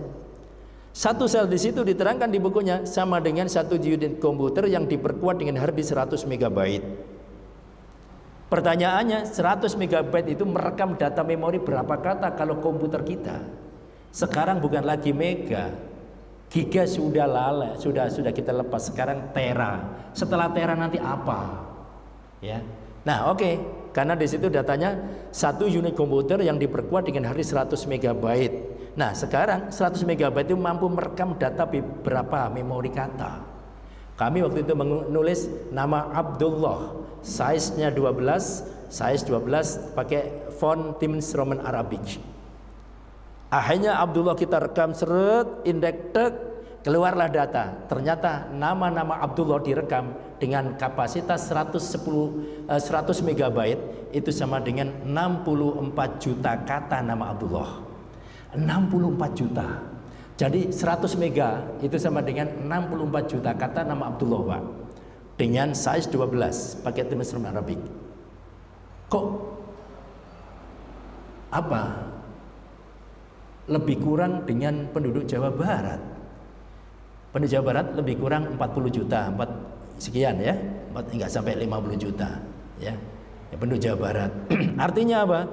1 sel di situ diterangkan di bukunya sama dengan 1 unit komputer yang diperkuat dengan hard disk 100 MB. Pertanyaannya, 100 MB itu merekam data memori berapa kata kalau komputer kita? Sekarang bukan lagi mega, giga sudah lala, sudah kita lepas. Sekarang tera. Setelah tera nanti apa? Ya. Nah, oke. Karena di situ datanya 1 unit komputer yang diperkuat dengan hard disk 100 MB. Nah, sekarang 100 MB itu mampu merekam data berapa memori kata. Kami waktu itu menulis nama Abdullah, size-nya 12 pakai font Times Roman Arabic. Akhirnya Abdullah kita rekam seret, indeks tek, keluarlah data. Ternyata nama-nama Abdullah direkam dengan kapasitas 100 MB itu sama dengan 64 juta kata nama Abdullah. 64 juta. Jadi 100 mega itu sama dengan 64 juta kata nama Abdullah, Pak. Dengan size 12 pakai Times Roman Arabic. Kok apa? Lebih kurang dengan penduduk Jawa Barat. Penduduk Jawa Barat lebih kurang 40 juta, 4 sekian ya. Enggak sampai 50 juta ya. Penduduk Jawa Barat. Artinya apa?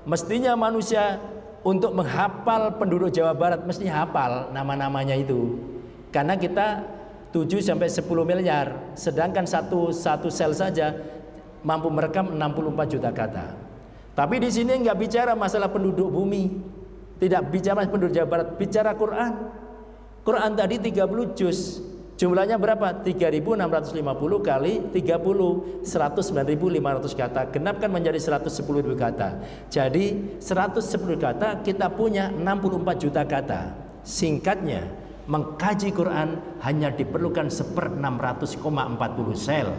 Mestinya manusia untuk menghafal penduduk Jawa Barat mesti hafal nama-namanya itu. Karena kita 7 sampai 10 miliar, sedangkan satu sel saja mampu merekam 64 juta kata. Tapi di sini nggak bicara masalah penduduk bumi, tidak bicara penduduk Jawa Barat, bicara Quran. Quran tadi 30 juz. Jumlahnya berapa? 3.650 kali 30, 109.500 kata. Genapkan menjadi 110.000 kata. Jadi 110 kata kita punya 64 juta kata. Singkatnya, mengkaji Quran hanya diperlukan 1/600,40 sel.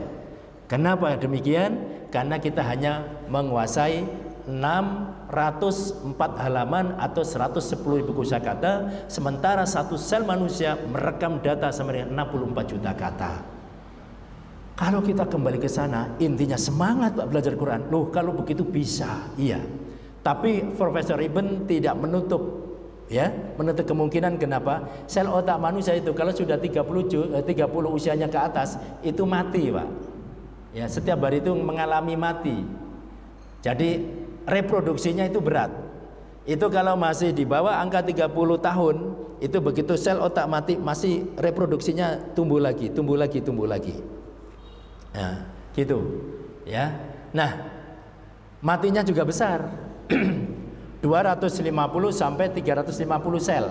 Kenapa demikian? Karena kita hanya menguasai 604 halaman atau 110.000 kosakata, sementara 1 sel manusia merekam data sama dengan 64 juta kata. Kalau kita kembali ke sana, intinya semangat Pak belajar Quran. Loh, kalau begitu bisa, iya. Tapi Profesor Ibn tidak menutup kemungkinan. Kenapa? Sel otak manusia itu kalau sudah 30 usianya ke atas itu mati, Pak. Ya, setiap hari itu mengalami mati. Jadi reproduksinya itu berat. Itu kalau masih di bawah angka 30 tahun, itu begitu sel otak mati masih reproduksinya tumbuh lagi. Nah, gitu. Ya. Nah, matinya juga besar. 250 sampai 350 sel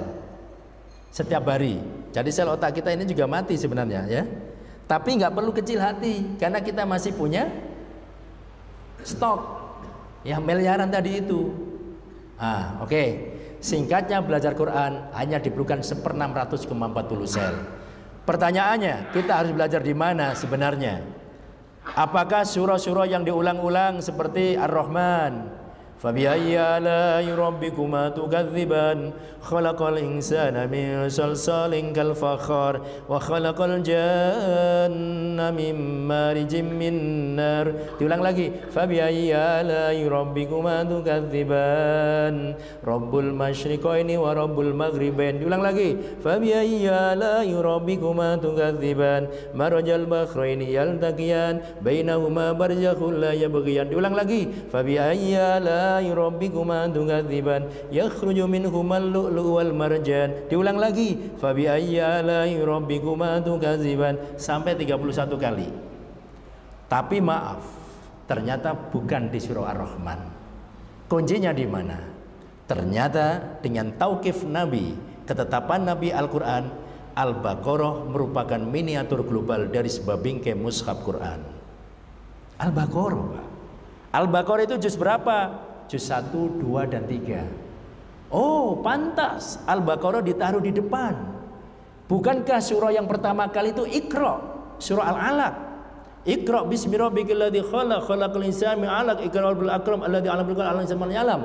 setiap hari. Jadi sel otak kita ini juga mati sebenarnya ya. Tapi nggak perlu kecil hati karena kita masih punya stok. Ya, miliaran tadi itu. Oke. Singkatnya belajar Quran hanya diperlukan 1/600,40 sel. Pertanyaannya, kita harus belajar di mana sebenarnya? Apakah surah-surah yang diulang-ulang seperti Ar-Rahman, فَبِأَيِّ آلَاءِ رَبِّكُمَا تُكَذِّبَانِ خَلَقَ الْإِنسَانَ مِنْ صَلْصَالٍ كَالْفَخَّارِ وَخَلَقَ الْجَانَّ مِنْ مَارِجٍ مِنْ نَارٍ. Diulang lagi. فَبِأَيِّ آلَاءِ رَبِّكُمَا تُكَذِّبَانِ رَبُّ الْمَشْرِقَيْنِ وَرَبُّ الْمَغْرِبَيْنِ. Diulang lagi. فَبِأَيِّ آلَاءِ رَبِّكُمَا تُكَذِّبَانِ مَرَجَ الْبَحْرَيْنِ يَلْتَقِيَانِ بَيْنَهُمَا بَرْزَخٌ لَا يَبْغِيَانِ. Diulang lagi. فَبِأَيِّ آلَاءِ رَبِّكُمَا تُكَذِّبَانِ يَخْرُجُ مِنْهُمَا اللُّؤْلُؤُ وَالْمَرْجَانُ. Diulang lagi. فَبِأَيِّ آلَاءِ رَبِّكُمَا تُكَذِّبَانِ sampai 31 kali. Tapi maaf, ternyata bukan di surah Ar-Rahman. Kuncinya di mana? Ternyata dengan tauqif Nabi, ketetapan Nabi Al-Quran, Al-Baqarah merupakan miniatur global dari sebuah bingkai mushaf Quran. Al-Baqarah, Pak. Al-Baqarah itu juz berapa? Juz 1, 2, dan 3. Oh, pantas Al-Baqarah ditaruh di depan. Bukankah surah yang pertama kali itu Iqra, surah Al-Alaq. Iqra bismi rabbikal ladzi khalaq, khalaqal insana min 'alaq, Iqra bil akram alladzi 'allama bil qalam 'allama al-'alam.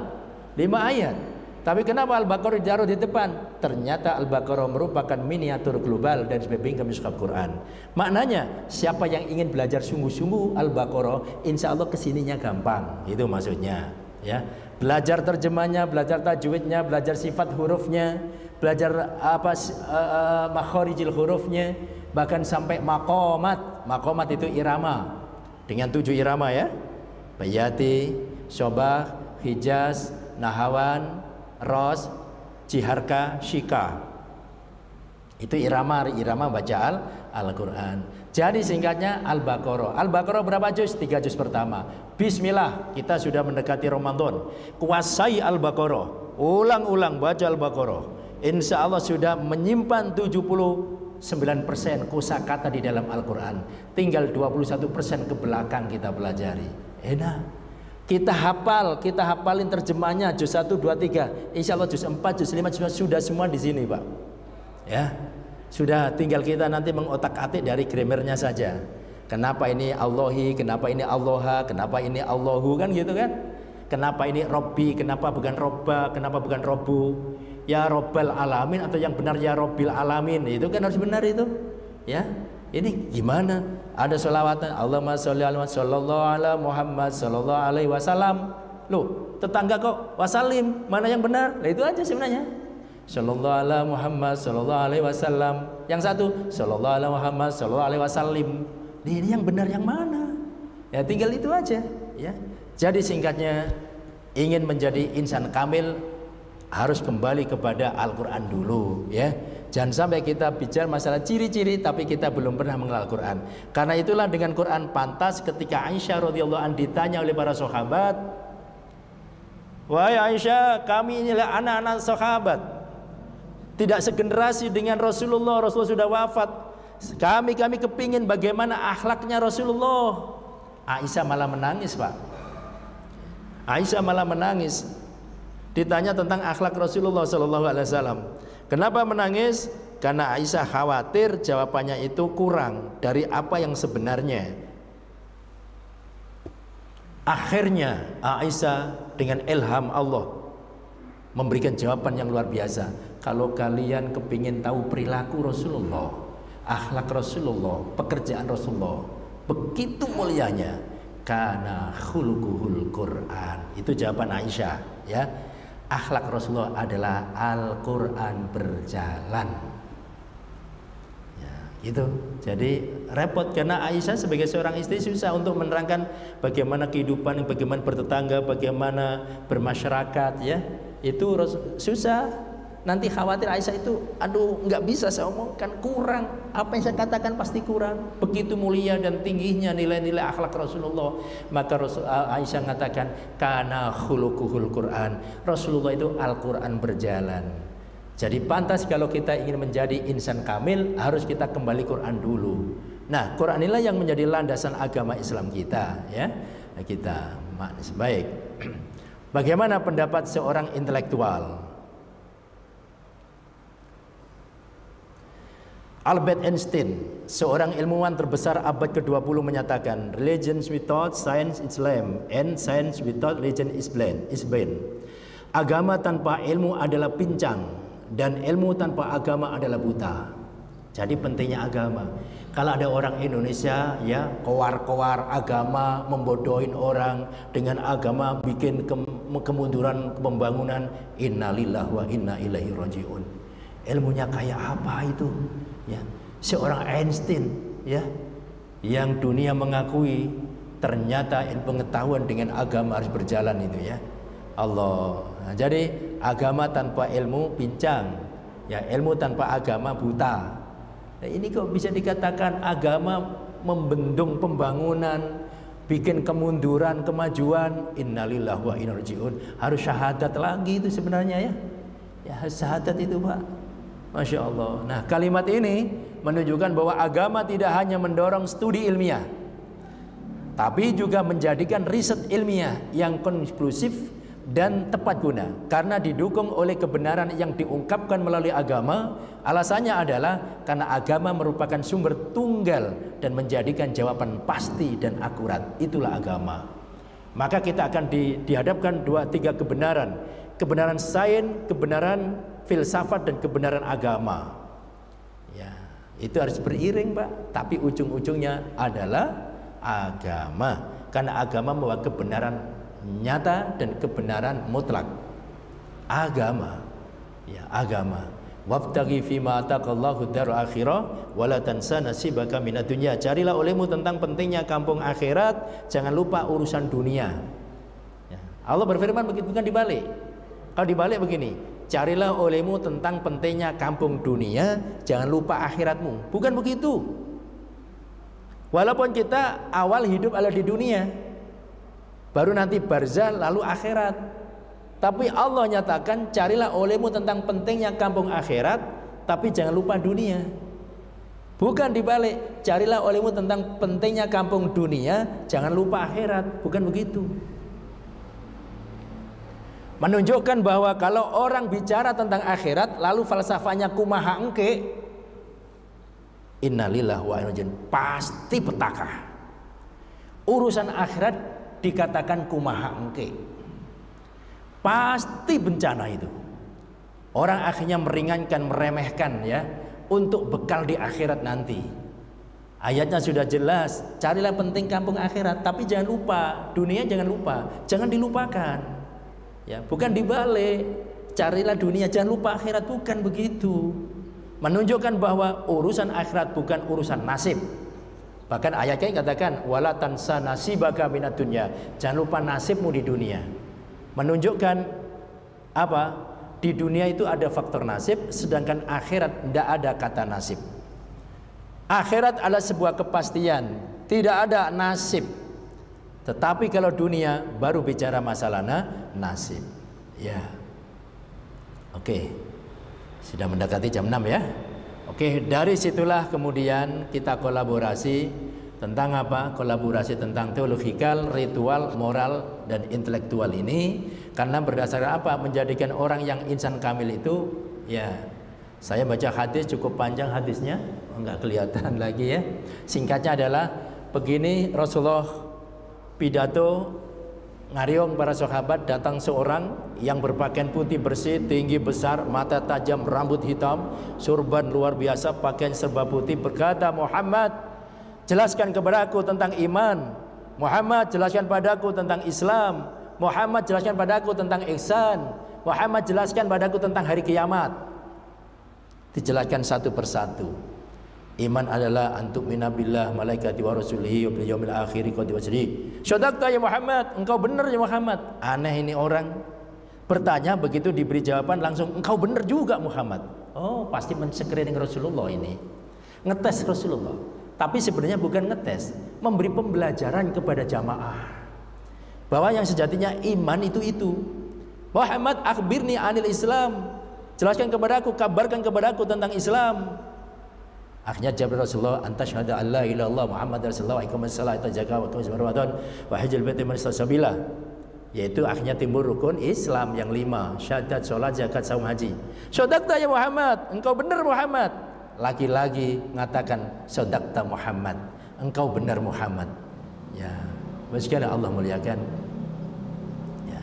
5 ayat. Tapi kenapa Al-Baqarah ditaruh di depan? Ternyata Al-Baqarah merupakan miniatur global dan sebagai mushaf Quran. Maknanya siapa yang ingin belajar sungguh-sungguh Al-Baqarah, insya Allah kesininya gampang. Itu maksudnya. Ya, belajar terjemahnya, belajar tajwidnya, belajar sifat hurufnya, belajar makharijil hurufnya, bahkan sampai maqamat. Maqamat itu irama dengan 7 irama ya. Bayati, Syobah, Hijaz, Nahawan, Ros, Jiharka, Shika. Itu irama baca Al-Quran. Jadi singkatnya Al-Baqarah. Al-Baqarah berapa juz? 3 juz pertama. Bismillah, kita sudah mendekati Ramadan. Kuasai Al-Baqarah. Ulang-ulang baca Al-Baqarah. Insya Allah sudah menyimpan 79% kosakata di dalam Al-Quran. Tinggal 21% ke belakang kita pelajari. Enak. Kita hafalin terjemahnya juz 1, 2, 3. Insya Allah juz 4, juz 5, sudah semua di sini, Pak. Ya, sudah tinggal kita nanti mengotak-atik dari grammarnya saja. Kenapa ini Allahi, kenapa ini Allaha, kenapa ini Allahu, kan gitu kan? Kenapa ini Robbi, kenapa bukan Robba, kenapa bukan Robbu? Ya Robbal Alamin atau yang benar ya Robbil Alamin, itu kan harus benar itu. Ya, ini gimana? Ada sholawatan Allahumma sholli ala sallallahu ala Muhammad sallallahu alaihi wasallam. Loh, tetangga kok wasalim, mana yang benar? Nah itu aja sebenarnya. Sallallahu ala Muhammad sallallahu alaihi wasallam. Yang satu sallallahu ala Muhammad sallallahu alaihi wasallim. Ini yang benar yang mana? Ya tinggal itu aja ya. Jadi singkatnya, ingin menjadi insan kamil harus kembali kepada Al-Quran dulu ya. Jangan sampai kita bicara masalah ciri-ciri tapi kita belum pernah mengenal Al-Quran. Karena itulah dengan Quran pantas ketika Aisyah radhiyallahu anha ditanya oleh para sahabat, "Wahai Aisyah, kami inilah anak-anak sahabat, tidak segenerasi dengan Rasulullah sudah wafat. Kami kepingin bagaimana akhlaknya Rasulullah." Aisyah malah menangis, Pak. Aisyah malah menangis. Ditanya tentang akhlak Rasulullah sallallahu alaihi wasallam. Kenapa menangis? Karena Aisyah khawatir jawabannya itu kurang dari apa yang sebenarnya. Akhirnya Aisyah dengan ilham Allah memberikan jawaban yang luar biasa. Kalau kalian kepingin tahu perilaku Rasulullah, akhlak Rasulullah, pekerjaan Rasulullah, begitu mulianya, kana khuluquhul Quran. Itu jawaban Aisyah ya. Akhlak Rasulullah adalah Al-Quran berjalan ya, gitu. Jadi repot karena Aisyah sebagai seorang istri susah untuk menerangkan bagaimana kehidupan, bagaimana bertetangga, bagaimana bermasyarakat ya. Itu susah. Nanti khawatir Aisyah itu, aduh nggak bisa saya omongkan, kurang. Apa yang saya katakan pasti kurang. Begitu mulia dan tingginya nilai-nilai akhlak Rasulullah. Maka Aisyah mengatakan, kana khuluquhul Quran. Rasulullah itu Al-Quran berjalan. Jadi pantas kalau kita ingin menjadi insan kamil, harus kita kembali Quran dulu. Nah, Quran inilah yang menjadi landasan agama Islam kita, ya. Kita baik. Bagaimana pendapat seorang intelektual? Albert Einstein, seorang ilmuwan terbesar abad ke-20 menyatakan, religion without science is lame and science without religion is blind. Agama tanpa ilmu adalah pincang dan ilmu tanpa agama adalah buta. Jadi pentingnya agama. Kalau ada orang Indonesia ya kowar-kowar agama, membodohin orang dengan agama, bikin kemunduran pembangunan, innalillahi wa inna ilaihi rajiun. Ilmunya kayak apa itu? Ya, seorang Einstein ya yang dunia mengakui ternyata pengetahuan dengan agama harus berjalan itu ya. Allah. Nah, jadi agama tanpa ilmu pincang, ya ilmu tanpa agama buta. Nah, ini kok bisa dikatakan agama membendung pembangunan, bikin kemunduran, kemajuan. Innalillahi wa inna ilaihi rajiun. Harus syahadat lagi itu sebenarnya ya. Ya syahadat itu, Pak. Masya Allah. Nah kalimat ini menunjukkan bahwa agama tidak hanya mendorong studi ilmiah, tapi juga menjadikan riset ilmiah yang konklusif dan tepat guna karena didukung oleh kebenaran yang diungkapkan melalui agama. Alasannya adalah karena agama merupakan sumber tunggal dan menjadikan jawaban pasti dan akurat. Itulah agama. Maka kita akan dihadapkan 2-3 kebenaran. Kebenaran sains, kebenaran filsafat, dan kebenaran agama. Ya, itu harus beriring, Pak. Tapi ujung-ujungnya adalah agama. Karena agama membawa kebenaran nyata dan kebenaran mutlak. Agama, ya, agama. Wabtaghi fima ataqallahu darul akhirah wala tansa nasibaka minad dunya. Carilah olehmu tentang pentingnya kampung akhirat, jangan lupa urusan dunia. Ya. Allah berfirman begitu, bukan dibalik. Kalau dibalik begini, carilah olehmu tentang pentingnya kampung dunia, jangan lupa akhiratmu. Bukan begitu. Walaupun kita awal hidup ada di dunia, baru nanti barzah, lalu akhirat. Tapi Allah nyatakan carilah olehmu tentang pentingnya kampung akhirat, tapi jangan lupa dunia. Bukan dibalik, carilah olehmu tentang pentingnya kampung dunia, jangan lupa akhirat. Bukan begitu. Menunjukkan bahwa kalau orang bicara tentang akhirat lalu falsafahnya kumaha engke, innalillahi wa inna ilaihi raji'un, pasti petaka. Urusan akhirat dikatakan kumaha engke, pasti bencana itu. Orang akhirnya meringankan, meremehkan, ya, untuk bekal di akhirat nanti. Ayatnya sudah jelas, carilah penting kampung akhirat, tapi jangan lupa dunia, jangan lupa, jangan dilupakan. Ya, bukan dibalik, carilah dunia, jangan lupa akhirat, bukan begitu. Menunjukkan bahwa urusan akhirat bukan urusan nasib. Bahkan ayatnya katakan wala tansa nasibaka minad dunya, jangan lupa nasibmu di dunia. Menunjukkan apa? Di dunia itu ada faktor nasib, sedangkan akhirat tidak ada kata nasib. Akhirat adalah sebuah kepastian, tidak ada nasib. Tetapi kalau dunia baru bicara masalah nasib. Ya. Oke. Sudah mendekati jam 6 ya. Oke, dari situlah kemudian kita kolaborasi tentang apa? Kolaborasi tentang teologikal, ritual, moral, dan intelektual ini. Karena berdasarkan apa? Menjadikan orang yang insan kamil itu, ya, saya baca hadis cukup panjang hadisnya, enggak kelihatan lagi ya. Singkatnya adalah begini, Rasulullah pidato ngariong para sahabat, datang seorang yang berpakaian putih bersih, tinggi besar, mata tajam, rambut hitam, surban luar biasa, pakaian serba putih, berkata, Muhammad, jelaskan kepadaku tentang iman. Muhammad, jelaskan padaku tentang Islam. Muhammad, jelaskan padaku tentang ihsan. Muhammad, jelaskan padaku tentang hari kiamat. Dijelaskan satu persatu. Iman adalah antuk minabillah malaikati wa rasulihi wa bil yaumil akhir qad wasri. Syadaqta ya Muhammad, engkau benar ya Muhammad. Aneh ini orang bertanya, begitu diberi jawaban langsung engkau benar juga Muhammad. Oh, pasti men-screening Rasulullah ini. Ngetes Rasulullah. Tapi sebenarnya bukan ngetes, memberi pembelajaran kepada jamaah bahwa yang sejatinya iman itu. Muhammad, akhbirni anil Islam. Jelaskan kepadaku, kabarkan kepadaku tentang Islam. Akhirnya jawab Rasulullah, anta syahada an la ilaha illallah Muhammad Rasulullah wa iqamas salat wa zakat wa tu'minu Ramadan wa hajjul baiti man istata'a. Yaitu akhirnya timbul rukun Islam yang 5, syahadat, salat, zakat, saum, haji. Sadaqta ya Muhammad, engkau benar Muhammad. Lagi-lagi mengatakan sadaqta Muhammad, engkau benar Muhammad. Ya, meskipun Allah muliakan. Ya.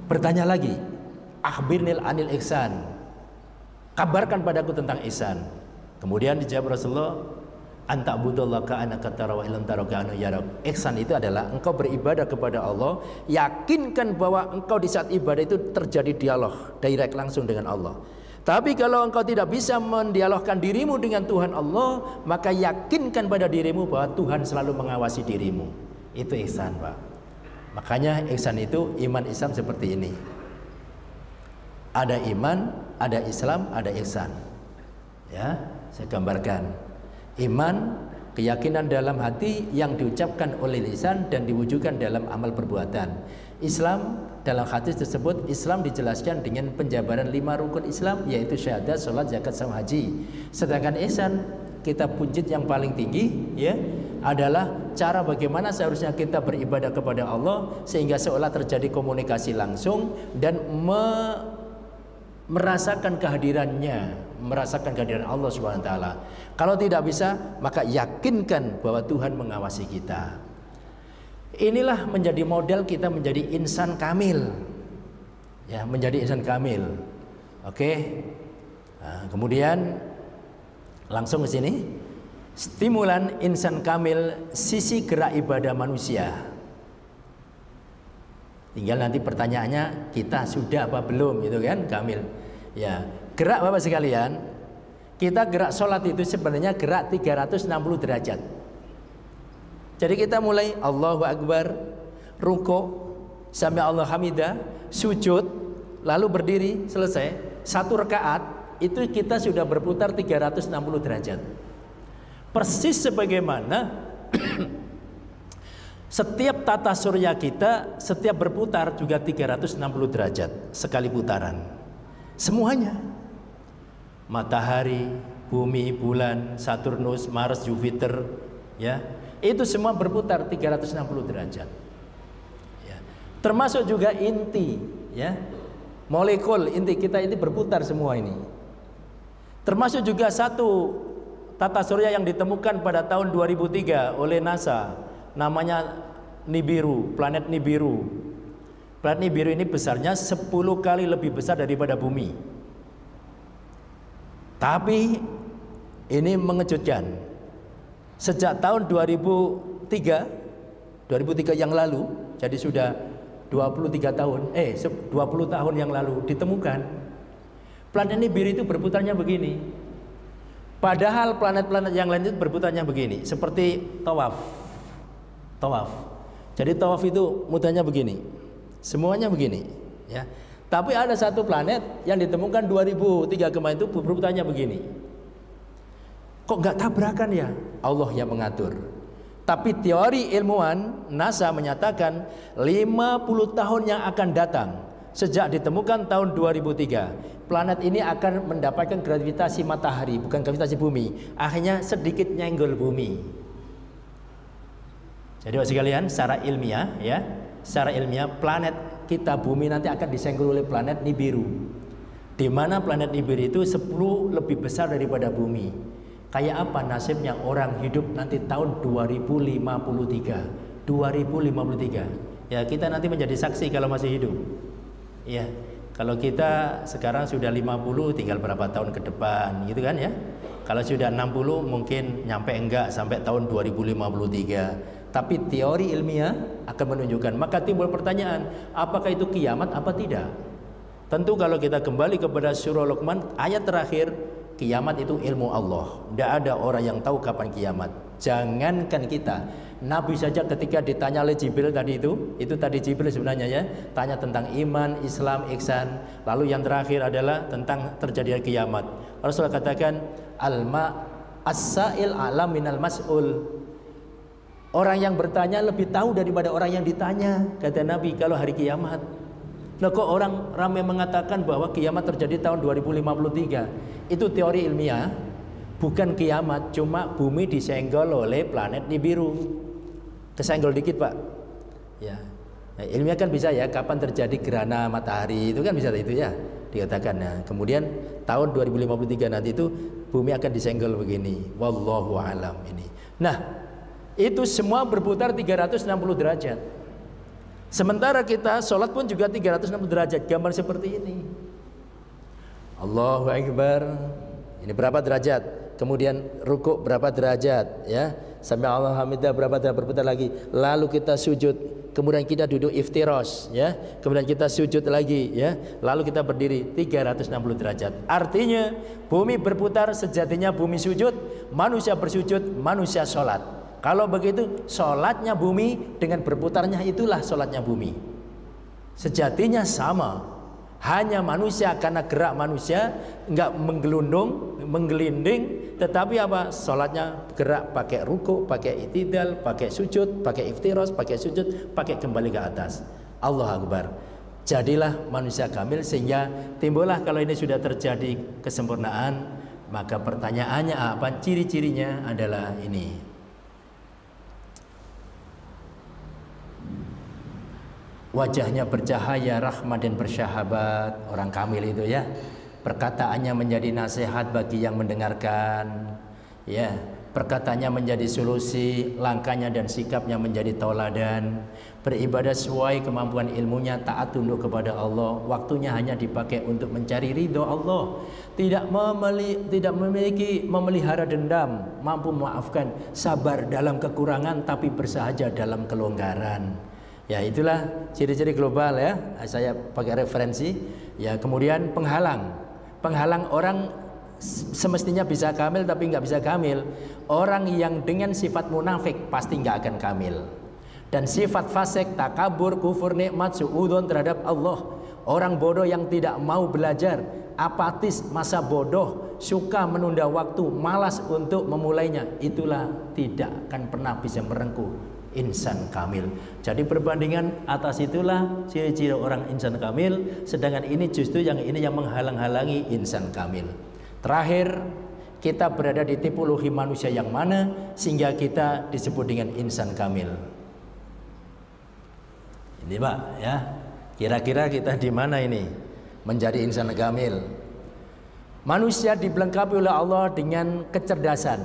Bertanya lagi, akhbirnil anil ihsan. Kabarkan padaku tentang ihsan. Kemudian dijawab Rasulullah, anta budallah ka'annaka tara wa illam tara ka'annahu yarak. Ihsan itu adalah engkau beribadah kepada Allah, yakinkan bahwa engkau di saat ibadah itu terjadi dialog direct langsung dengan Allah. Tapi kalau engkau tidak bisa mendialogkan dirimu dengan Tuhan Allah, maka yakinkan pada dirimu bahwa Tuhan selalu mengawasi dirimu. Itu ihsan, Pak. Makanya ihsan itu iman Islam seperti ini. Ada iman, ada Islam, ada ihsan. Ya, saya gambarkan. Iman, keyakinan dalam hati yang diucapkan oleh lisan dan diwujudkan dalam amal perbuatan. Islam, dalam hadis tersebut Islam dijelaskan dengan penjabaran 5 rukun Islam, yaitu syahadat, salat, zakat, saum, haji. Sedangkan ihsan kita puncit yang paling tinggi, ya, adalah cara bagaimana seharusnya kita beribadah kepada Allah sehingga seolah terjadi komunikasi langsung dan merasakan kehadirannya, merasakan kehadiran Allah Subhanahu wa taala. Kalau tidak bisa, maka yakinkan bahwa Tuhan mengawasi kita. Inilah menjadi model kita menjadi insan kamil. Ya, menjadi insan kamil. Oke. Nah, kemudian langsung ke sini. Stimulan insan kamil sisi gerak ibadah manusia. Tinggal nanti pertanyaannya, kita sudah apa belum, gitu kan, kamil. Ya, gerak Bapak sekalian, kita gerak sholat itu sebenarnya gerak 360 derajat. Jadi kita mulai Allahu Akbar, rukuk, sami Allah hamidah, sujud, lalu berdiri, selesai. Satu rakaat itu kita sudah berputar 360 derajat. Persis sebagaimana setiap tata surya kita setiap berputar juga 360 derajat sekali putaran. Semuanya. Matahari, bumi, bulan, Saturnus, Mars, Jupiter, ya. Itu semua berputar 360 derajat. Ya. Termasuk juga inti, ya. Molekul inti kita ini berputar semua ini. Termasuk juga satu tata surya yang ditemukan pada tahun 2003 oleh NASA, namanya Nibiru, planet Nibiru. Planet Nibiru ini besarnya 10 kali lebih besar daripada bumi. Tapi ini mengejutkan. Sejak tahun 2003 yang lalu, jadi sudah 20 tahun yang lalu ditemukan planet Nibiru itu berputarnya begini. Padahal planet-planet yang lain itu berputarnya begini, seperti tawaf. Jadi tawaf itu mutarnya begini, semuanya begini, ya. Tapi ada satu planet yang ditemukan 2003 kemarin itu berputarnya begini. Kok nggak tabrakan ya? Allah yang mengatur. Tapi teori ilmuwan NASA menyatakan 50 tahun yang akan datang sejak ditemukan tahun 2003, planet ini akan mendapatkan gravitasi matahari, bukan gravitasi bumi. Akhirnya sedikit nyenggol bumi. Jadi Bapak sekalian, secara ilmiah, ya, secara ilmiah planet kita bumi nanti akan disenggol oleh planet Nibiru. Di mana planet Nibiru itu 10 lebih besar daripada bumi. Kayak apa nasibnya orang hidup nanti tahun 2053. Ya, kita nanti menjadi saksi kalau masih hidup. Ya, kalau kita sekarang sudah 50, tinggal berapa tahun ke depan, gitu kan ya. Kalau sudah 60 mungkin nyampe enggak sampai tahun 2053. Tapi teori ilmiah akan menunjukkan. Maka timbul pertanyaan, apakah itu kiamat apa tidak? Tentu kalau kita kembali kepada surah Luqman, ayat terakhir, kiamat itu ilmu Allah. Tidak ada orang yang tahu kapan kiamat. Jangankan kita, Nabi saja ketika ditanya oleh Jibril tadi itu tadi Jibril sebenarnya ya, tanya tentang iman, Islam, ihsan. Lalu yang terakhir adalah tentang terjadinya kiamat. Rasulullah katakan, as-sa'il a'lam minal mas'ul. Orang yang bertanya lebih tahu daripada orang yang ditanya, kata Nabi, kalau hari kiamat. Nah, kok orang ramai mengatakan bahwa kiamat terjadi tahun 2053? Itu teori ilmiah, bukan kiamat, cuma bumi disenggol oleh planet Nibiru. Kesenggol dikit, Pak. Ya. Nah, ilmiah kan bisa ya, kapan terjadi gerhana matahari, itu kan bisa itu ya, dikatakan. Nah, kemudian tahun 2053 nanti itu bumi akan disenggol begini. Wallahu alam ini. Nah, itu semua berputar 360 derajat. Sementara kita sholat pun juga 360 derajat. Gambar seperti ini. Allahu Akbar. Ini berapa derajat? Kemudian rukuk berapa derajat? Ya, sampai Allah hamidah berapa derajat, berputar lagi. Lalu kita sujud. Kemudian kita duduk iftiros. Ya. Kemudian kita sujud lagi. Ya. Lalu kita berdiri 360 derajat. Artinya bumi berputar sejatinya bumi sujud, manusia bersujud, manusia sholat. Kalau begitu sholatnya bumi dengan berputarnya itulah sholatnya bumi. Sejatinya sama. Hanya manusia karena gerak manusia enggak menggelinding, tetapi apa? Sholatnya gerak pakai ruku, pakai itidal, pakai sujud, pakai iftiros, pakai sujud, pakai kembali ke atas. Allah Akbar. Jadilah manusia kamil sehingga timbullah kalau ini sudah terjadi kesempurnaan, maka pertanyaannya apa? Ciri-cirinya adalah ini. wajahnya bercahaya, rahmat dan bersahabat, orang kamil itu ya. Perkataannya menjadi nasihat bagi yang mendengarkan, ya. Perkataannya menjadi solusi, langkahnya dan sikapnya menjadi tauladan. Beribadah sesuai kemampuan ilmunya, taat tunduk kepada Allah. Waktunya hanya dipakai untuk mencari ridho Allah. Tidak memiliki memelihara dendam, mampu memaafkan, sabar dalam kekurangan tapi bersahaja dalam kelonggaran. Ya, itulah ciri-ciri global ya. Saya pakai referensi. Ya, kemudian penghalang orang semestinya bisa kamil tapi nggak bisa kamil. Orang yang dengan sifat munafik pasti nggak akan kamil. Dan sifat fasik, takabur, kufur nikmat, suudzon terhadap Allah. Orang bodoh yang tidak mau belajar, apatis, masa bodoh, suka menunda waktu, malas untuk memulainya, itulah tidak akan pernah bisa merengkuh insan kamil. Jadi perbandingan atas itulah ciri-ciri orang insan kamil, sedangkan ini justru yang menghalang-halangi insan kamil. Terakhir, kita berada di tipologi manusia yang mana sehingga kita disebut dengan insan kamil. Ini Pak ya, kira-kira kita di mana ini menjadi insan kamil? Manusia dilengkapi oleh Allah dengan kecerdasan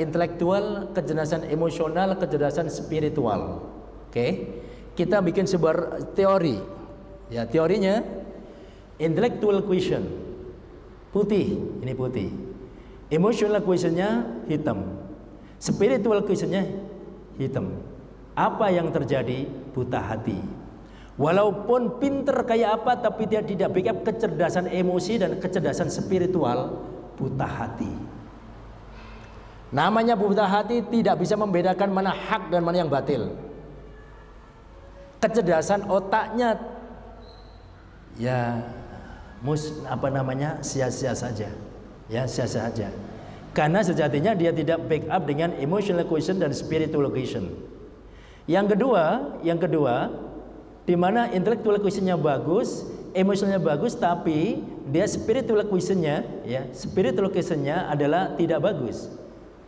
intelektual, kecerdasan emosional, kecerdasan spiritual. Oke, kita bikin sebuah teori. Ya, teorinya intellectual quotient putih, ini putih. Emotional quotientnya hitam. Spiritual quotientnya hitam. Apa yang terjadi? Buta hati. Walaupun pinter kayak apa, tapi dia tidak backup kecerdasan emosi dan kecerdasan spiritual, buta hati. Namanya buta hati, tidak bisa membedakan mana hak dan mana yang batil. Kecerdasan otaknya ya sia-sia saja. Ya, sia-sia saja. Karena sejatinya dia tidak backup dengan emotional quotient dan spiritual quotient. Yang kedua, di mana intellectual quotientnya bagus, emosionalnya bagus, tapi dia spiritual quotientnya adalah tidak bagus.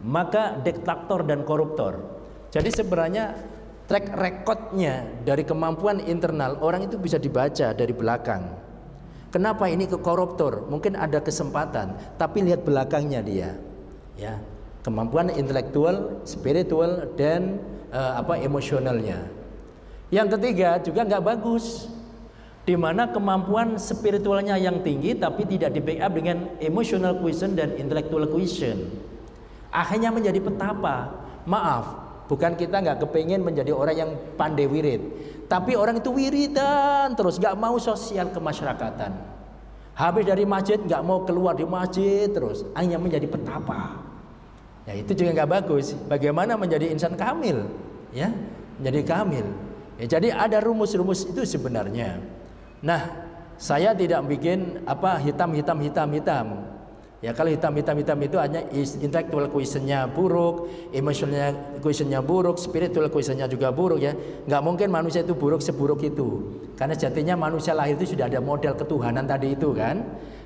Maka diktator dan koruptor. Jadi sebenarnya track recordnya dari kemampuan internal orang itu bisa dibaca dari belakang. Kenapa ini ke koruptor? Mungkin ada kesempatan, tapi lihat belakangnya dia. Ya, kemampuan intelektual, spiritual dan emosionalnya. Yang ketiga juga nggak bagus, di mana kemampuan spiritualnya yang tinggi tapi tidak di backup dengan emotional quotient dan intellectual quotient. Akhirnya menjadi petapa. Maaf, bukan kita nggak kepingin menjadi orang yang pandai wirid, tapi orang itu wiridan terus, nggak mau sosial kemasyarakatan. Habis dari masjid nggak mau keluar di masjid terus, hanya menjadi petapa. Ya, itu juga nggak bagus. Bagaimana menjadi insan kamil? Ya, menjadi kamil. Ya, jadi ada rumus-rumus itu sebenarnya. Nah, saya tidak bikin hitam. Ya, kalau hitam itu hanya intellectual quotientnya buruk, emotional quotientnya buruk, spiritual quotientnya juga buruk ya. Nggak mungkin manusia itu buruk seburuk itu. Karena jadinya manusia lahir itu sudah ada model ketuhanan tadi itu kan.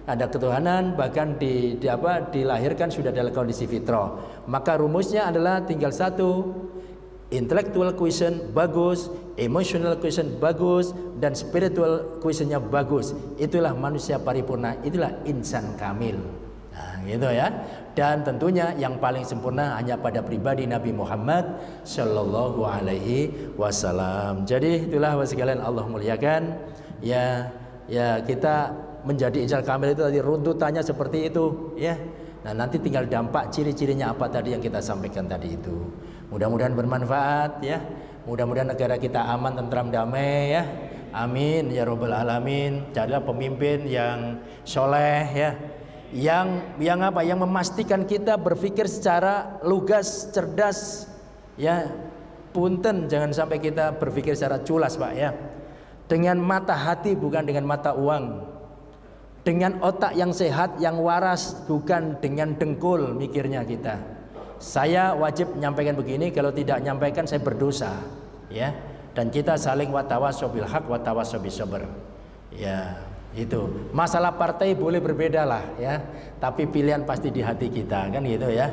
Ada ketuhanan, bahkan dilahirkan sudah dalam kondisi fitrah. Maka rumusnya adalah tinggal satu, intellectual quotient bagus, emotional quotient bagus, dan spiritual quotientnya bagus. Itulah manusia paripurna, itulah insan kamil. Nah, gitu ya. Dan tentunya yang paling sempurna hanya pada pribadi Nabi Muhammad Shallallahu Alaihi Wasallam. Jadi itulah Bapak sekalian Allah muliakan. Ya kita menjadi insan kamil itu tadi runtutannya seperti itu ya. Nah, nanti tinggal dampak ciri-cirinya apa tadi yang kita sampaikan tadi itu. Mudah-mudahan bermanfaat ya. Mudah-mudahan negara kita aman, tentram, damai ya. Amin ya robbal alamin. Jadilah pemimpin yang soleh ya. Yang memastikan kita berpikir secara lugas, cerdas ya. Punten, jangan sampai kita berpikir secara culas Pak ya. Dengan mata hati bukan dengan mata uang. Dengan otak yang sehat, yang waras, bukan dengan dengkul mikirnya kita. Saya wajib menyampaikan begini, kalau tidak menyampaikan saya berdosa, ya. Dan kita saling watawasau bil haq, watawasau bis sabr. Ya, itu. Masalah partai boleh berbeda lah, ya. Tapi pilihan pasti di hati kita, kan gitu ya.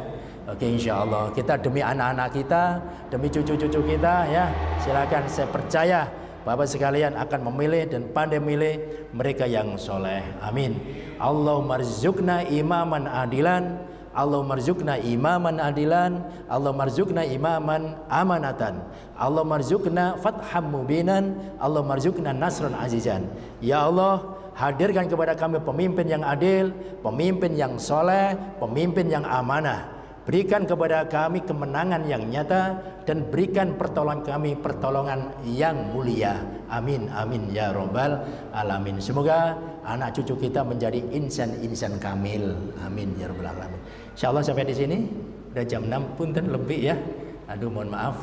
Oke, insya Allah kita demi anak-anak kita, demi cucu-cucu kita, ya. Silakan, saya percaya Bapak sekalian akan memilih dan pandai memilih mereka yang soleh. Amin. Allahumma rzuqna imaman adilan, Allahumma rzuqna imaman adilan, Allahumma rzuqna imaman amanatan, Allahumma rzuqna fatham mubinan, Allahumma rzuqna nasran azizan. Ya Allah, hadirkan kepada kami pemimpin yang adil, pemimpin yang soleh, pemimpin yang amanah. Berikan kepada kami kemenangan yang nyata dan berikan pertolongan kami pertolongan yang mulia. Amin amin ya robbal alamin. Semoga anak cucu kita menjadi insan-insan kamil. Amin ya robbal alamin. Insyaallah sampai di sini. Udah jam 6 punten lebih ya. Aduh mohon maaf.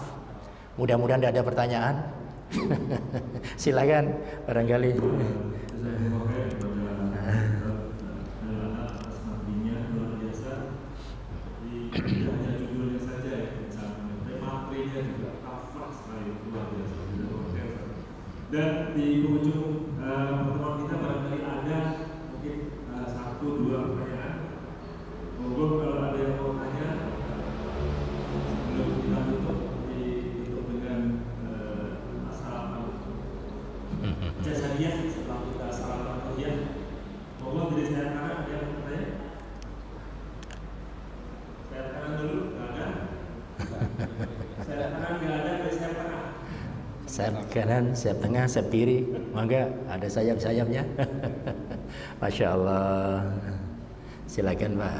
Mudah-mudahan tidak ada pertanyaan. Silakan barangkali. Tidak hanya judulnya saja ya, misalnya materinya juga cover sekali, luar biasa. Dan di ujung pertemuan kita barangkali ada mungkin 1-2 pertanyaan. Monggo kalau ada yang mau tanya sebelum kita tutup dengan masalah jasadiah setelah kita salam tahiyat. Monggo dari saya kanan ada yang mau tanya? Saya kanan dulu, nggak ada. Saya kanan nggak ada, dari saya tengah. Sayap kanan, sayap tengah, sayap kiri. Mangga ada sayap-sayapnya. Masya Allah. Silakan Pak.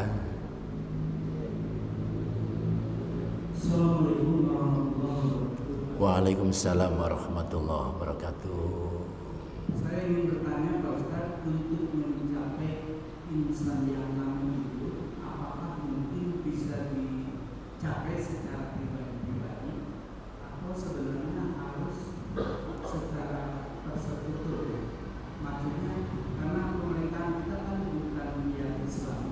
Assalamualaikum warahmatullahi wabarakatuh. Waalaikumsalam warahmatullahi wabarakatuh. Saya ingin bertanya Pak Ustaz, untuk mencapai insan yang amin itu, apakah mungkin bisa dicapai secara pribadi-pribadi atau sebenarnya harus secara terstruktur? Maksudnya karena pemerintahan kita kan bukan yang Islam,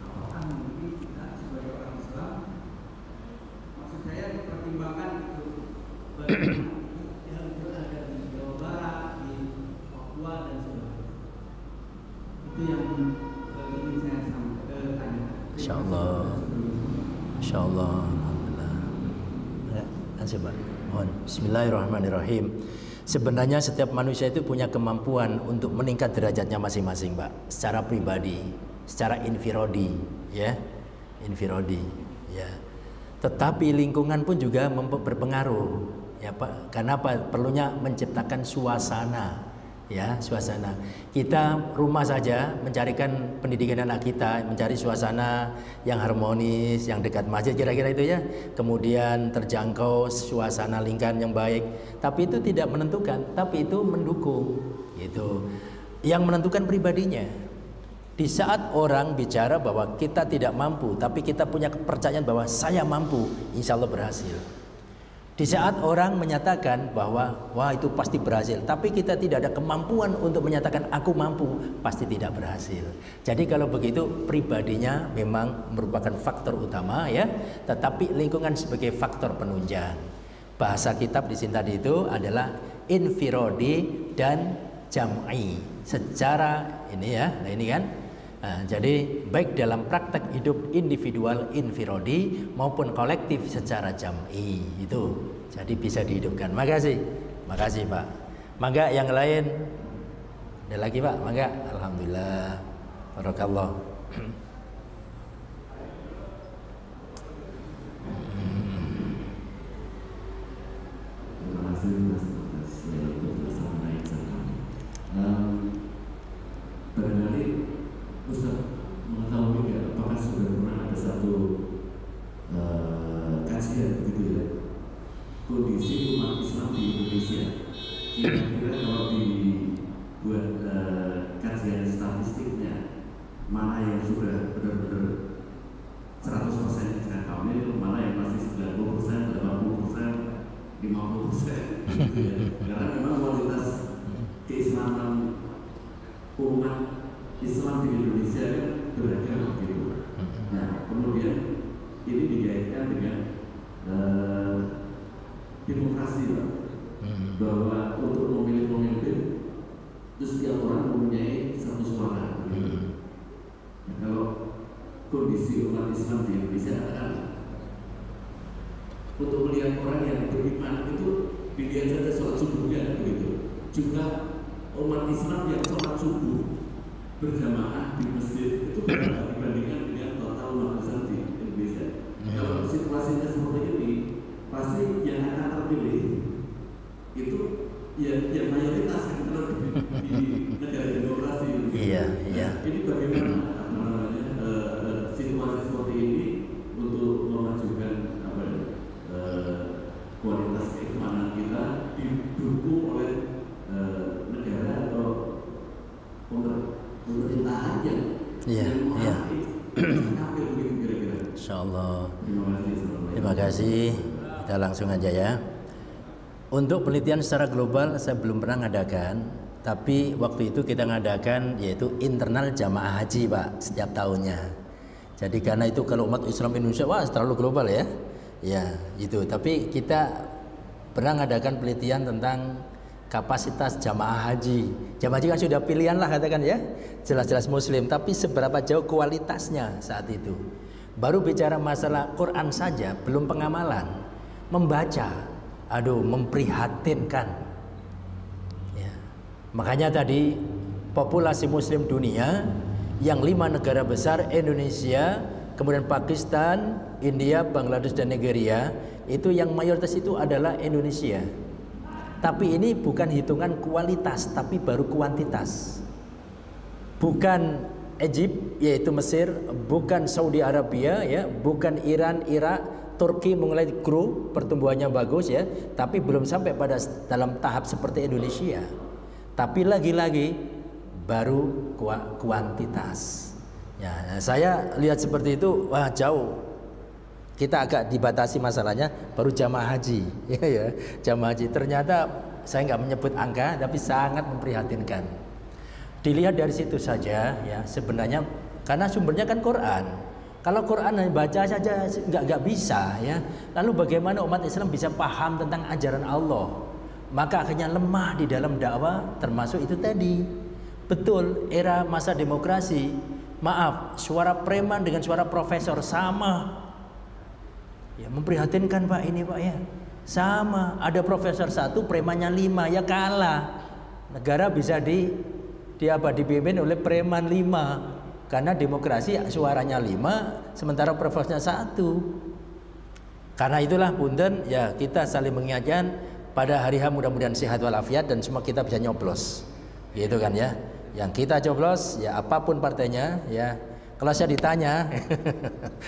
apakah mungkin kita sebagai orang Islam, maksud saya pertimbangkan itu bagaimana yang itu ada di Jawa Barat, di Papua dan sebagainya. Itu yang ingin saya tanyakan. Insyaallah. Insyaallah. Alhamdulillah. Ya, Pak. Mohon. Bismillahirrahmanirrahim. Sebenarnya setiap manusia itu punya kemampuan untuk meningkat derajatnya masing-masing, Pak. Secara pribadi, secara infirodi, ya. Infirodi, ya. Tetapi lingkungan pun juga berpengaruh, ya Pak. Karena apa? Perlunya menciptakan suasana, ya, suasana. Kita rumah saja mencarikan pendidikan anak kita, mencari suasana yang harmonis, yang dekat masjid, kira-kira itu ya. Kemudian terjangkau suasana lingkungan yang baik. Tapi itu tidak menentukan, tapi itu mendukung, gitu. Yang menentukan pribadinya. Di saat orang bicara bahwa kita tidak mampu, tapi kita punya kepercayaan bahwa saya mampu, insya Allah berhasil. Di saat orang menyatakan bahwa wah itu pasti berhasil, tapi kita tidak ada kemampuan untuk menyatakan aku mampu, pasti tidak berhasil. Jadi kalau begitu pribadinya memang merupakan faktor utama ya, tetapi lingkungan sebagai faktor penunjang. Bahasa kitab di sini tadi itu adalah infirodi dan jam'i. Secara ini ya, nah ini kan. Nah, jadi baik dalam praktek hidup individual infirodi maupun kolektif secara jam'i itu. Jadi bisa dihidupkan. Makasih Pak. Mangga yang lain. Ada lagi Pak? Mangga. Alhamdulillah. Barakallah. Terima kasih atas penjelasan yang sangat. Barangkali Ustaz mengetahui nggak apakah sudah pernah ada satu kajian begitu ya, kondisi umat Islam di Indonesia, kira-kira kalau dibuat kajian statistiknya, mana yang sudah benar-benar 100% dengan kamil, mana yang masih 90%, 80%, 50%, gitu ya. Karena memang kualitas keislaman umat Islam di Indonesia beragam begitu. Nah, kemudian ini dikaitkan dengan demokrasi, Pak. Bahwa untuk memilih pemimpin itu setiap orang mempunyai satu suara. Nah, kalau kondisi umat Islam di Indonesia adalah untuk melihat orang yang beriman itu pilihan saja sholat subuhnya begitu. Juga umat Islam yang sholat subuh berjamaah di masjid itu berapa dibandingkan dengan total umat Islam di Indonesia. Kalau situasinya seperti ini, pasti yang akan terpilih itu ya mayoritas kan kalau di negara demokrasi. Iya. Ini bagaimana situasi seperti ini untuk memajukan kualitas keimanan kita didukung oleh negara atau pemerintahan yang Insyaallah. Terima kasih. Kita langsung aja ya. Untuk penelitian secara global saya belum pernah ngadakan, tapi waktu itu kita ngadakan yaitu internal jamaah haji Pak setiap tahunnya. Jadi karena itu kalau umat Islam Indonesia wah terlalu global ya. Ya itu. Tapi kita pernah ngadakan penelitian tentang kapasitas jamaah haji. Jamaah haji kan sudah pilihan lah katakan ya. Jelas-jelas muslim, tapi seberapa jauh kualitasnya saat itu. Baru bicara masalah Quran saja belum pengamalan. Membaca memprihatinkan ya. Makanya tadi populasi muslim dunia yang 5 negara besar, Indonesia, kemudian Pakistan, India, Bangladesh dan Nigeria, itu yang mayoritas itu adalah Indonesia. Tapi ini bukan hitungan kualitas tapi baru kuantitas. Bukan Egypt yaitu Mesir, bukan Saudi Arabia ya, bukan Iran, Irak, Turki mulai grow, pertumbuhannya bagus ya, tapi belum sampai pada dalam tahap seperti Indonesia. Tapi lagi-lagi baru kuantitas. Ya, saya lihat seperti itu, wah jauh. Kita agak dibatasi masalahnya, baru jamaah haji, ya, jamaah haji. Ternyata saya nggak menyebut angka, tapi sangat memprihatinkan. Dilihat dari situ saja, ya sebenarnya karena sumbernya kan Quran. Kalau Quran baca saja nggak bisa ya. Lalu bagaimana umat Islam bisa paham tentang ajaran Allah? Maka akhirnya lemah di dalam dakwah, termasuk itu tadi. Betul, era masa demokrasi. Maaf, suara preman dengan suara profesor sama. Ya memprihatinkan Pak ini Pak ya. Sama, ada profesor 1, premannya 5 ya kalah. Negara bisa dipimpin oleh preman 5. Karena demokrasi suaranya 5, sementara profesornya 1. Karena itulah punten ya kita saling mengingatkan pada hari H mudah-mudahan sehat walafiat dan semua kita bisa nyoblos. Gitu kan ya. Yang kita coblos ya apapun partainya ya. Kalau saya ditanya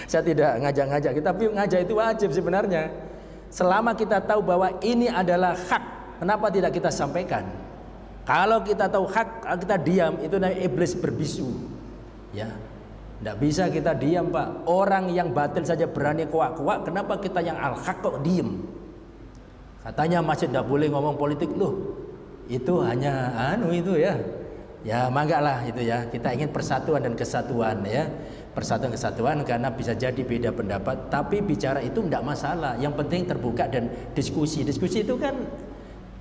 saya tidak ngajak-ngajak, tapi ngajak itu wajib sebenarnya. Selama kita tahu bahwa ini adalah hak, kenapa tidak kita sampaikan? Kalau kita tahu hak, kita diam, itu namanya iblis berbisu. Ya, tidak bisa kita diam Pak. Orang yang batil saja berani kuak-kuak, kenapa kita yang al-haq kok diem? Katanya masjid tidak boleh ngomong politik loh. Itu hanya itu ya. Ya manggalah itu ya. Kita ingin persatuan dan kesatuan ya. Persatuan kesatuan karena bisa jadi beda pendapat. Tapi bicara itu tidak masalah. Yang penting terbuka dan diskusi. Diskusi itu kan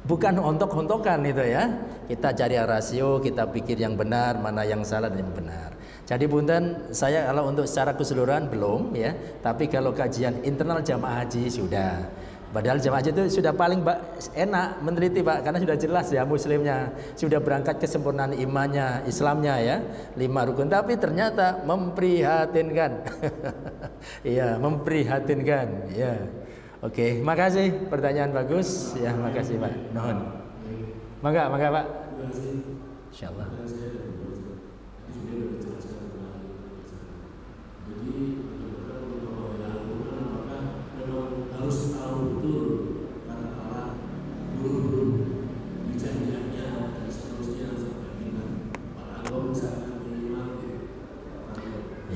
bukan hontok-hontokan itu ya. Kita cari rasio, kita pikir yang benar, mana yang salah dan yang benar. Jadi punten, saya kalau untuk secara keseluruhan belum ya, tapi kalau kajian internal jamaah haji sudah. Padahal jamaah haji itu sudah paling enak meneliti Pak, karena sudah jelas ya muslimnya, sudah berangkat kesempurnaan imannya, Islamnya ya, 5 rukun. Tapi ternyata memprihatinkan, iya memprihatinkan, ya. Oke, makasih pertanyaan bagus, ya makasih Pak. Nuhun. Mangga Pak. Insyaallah. Harus tahu betul kata-kata guru-guru bicaranya dan seterusnya sampai dengan Pak Anggom misalnya minimal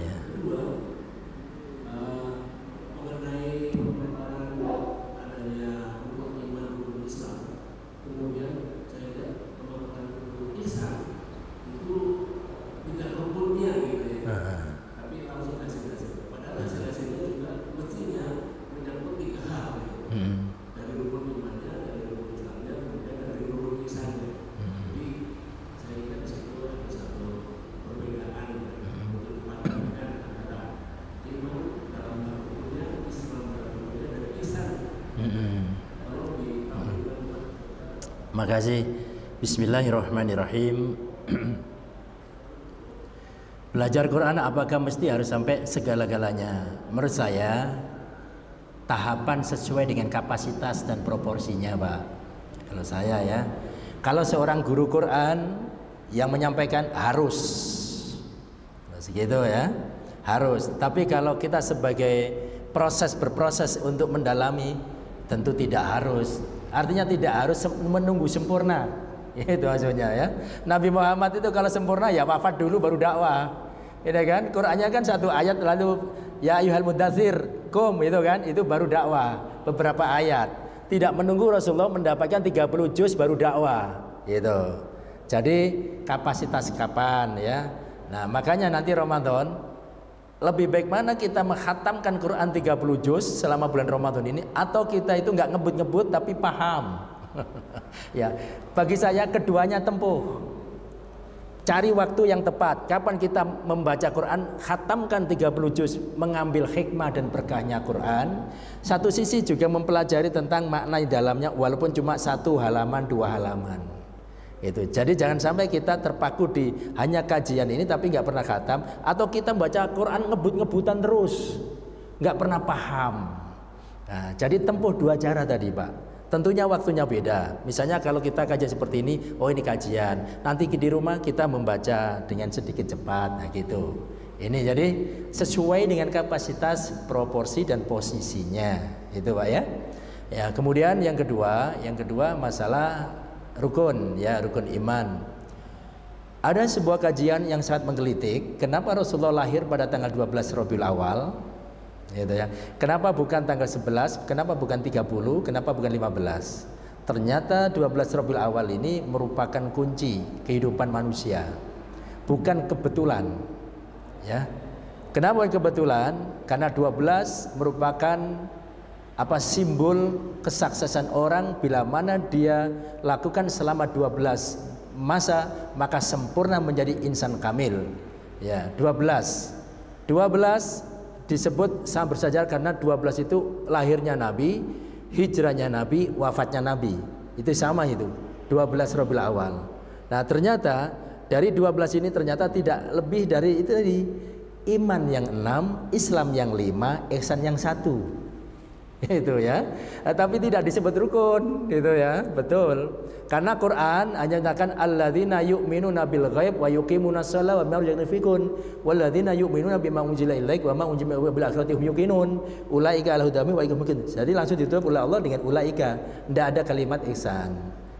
kedua mengenai pemetaran adanya rukun iman rukun Islam, kemudian saya lihat pemetaran rukun Islam itu tidak rukunnya gitu ya, tapi langsung hasil-hasil. Padahal hasil-hasilnya juga mestinya menyangkut 3 hal dari rukun imannya, dari rukun Islamnya, kemudian dari rukun ihsannya. Jadi saya ingat di situ ada satu perbedaan untuk perbedaan antara iman dalam rukunnya, Islam dalam rukunnya, dan ihsan. Kalau di tahun Makasih. Bismillahirrahmanirrahim. Belajar Quran apakah mesti harus sampai segala-galanya? Menurut saya tahapan sesuai dengan kapasitas dan proporsinya, Pak. Kalau saya ya, kalau seorang guru Quran yang menyampaikan harus segitu ya, harus. Tapi kalau kita sebagai berproses untuk mendalami, tentu tidak harus. Artinya tidak harus menunggu sempurna. Itu maksudnya ya. Nabi Muhammad itu kalau sempurna ya wafat dulu baru dakwah. Ini kan Qur'annya kan satu ayat lalu ya ayyuhal mudatsir qum itu kan, itu baru dakwah beberapa ayat. Tidak menunggu Rasulullah mendapatkan 30 juz baru dakwah gitu. Jadi kapasitas kapan ya. Nah, makanya nanti Ramadan lebih baik mana kita menghatamkan Quran 30 juz selama bulan Ramadan ini, atau kita itu nggak ngebut-ngebut tapi paham. Ya, bagi saya keduanya tempuh. Cari waktu yang tepat. Kapan kita membaca Quran, khatamkan 30 juz, mengambil hikmah dan berkahnya Quran. Satu sisi juga mempelajari tentang makna di dalamnya, walaupun cuma 1 halaman 2 halaman. Itu. Jadi jangan sampai kita terpaku di hanya kajian ini tapi nggak pernah khatam, atau kita baca Quran ngebut-ngebutan terus, nggak pernah paham. Nah, jadi tempuh 2 cara tadi, Pak. Tentunya waktunya beda. Misalnya kalau kita kajian seperti ini, oh ini kajian. Nanti di rumah kita membaca dengan sedikit cepat, nah gitu. Ini jadi sesuai dengan kapasitas, proporsi dan posisinya, itu Pak ya. Ya kemudian yang kedua masalah rukun, ya rukun iman. Ada sebuah kajian yang sangat menggelitik. Kenapa Rasulullah lahir pada tanggal 12 Rabiul Awal? Gitu ya. Kenapa bukan tanggal 11, kenapa bukan 30, kenapa bukan 15? Ternyata 12 Rabiul Awal ini merupakan kunci kehidupan manusia. Bukan kebetulan. Ya. Kenapa bukan kebetulan? Karena 12 merupakan simbol kesuksesan orang bila mana dia lakukan selama 12 masa, maka sempurna menjadi insan kamil. Ya, 12 disebut sangat bersejarah karena 12 itu lahirnya Nabi, hijrahnya Nabi, wafatnya Nabi. Itu sama itu, 12 Rabiul Awal. Nah, ternyata dari 12 ini ternyata tidak lebih dari itu tadi. Iman yang 6, Islam yang 5, ihsan yang 1. Itu ya. Tapi tidak disebut rukun, gitu ya. Betul. Karena Quran hanya mengatakan alladzina yu'minuna bil ghaib wa yuqimunas shalata wa mimma razaqnahum walladzina yu'minuna bima unzila ilaik wa ma unzila bil akhirati hum yuqinun ulaika ala hudami wa ikum mungkin. Jadi langsung ditutup oleh Allah dengan ulaika. Tidak ada kalimat ihsan.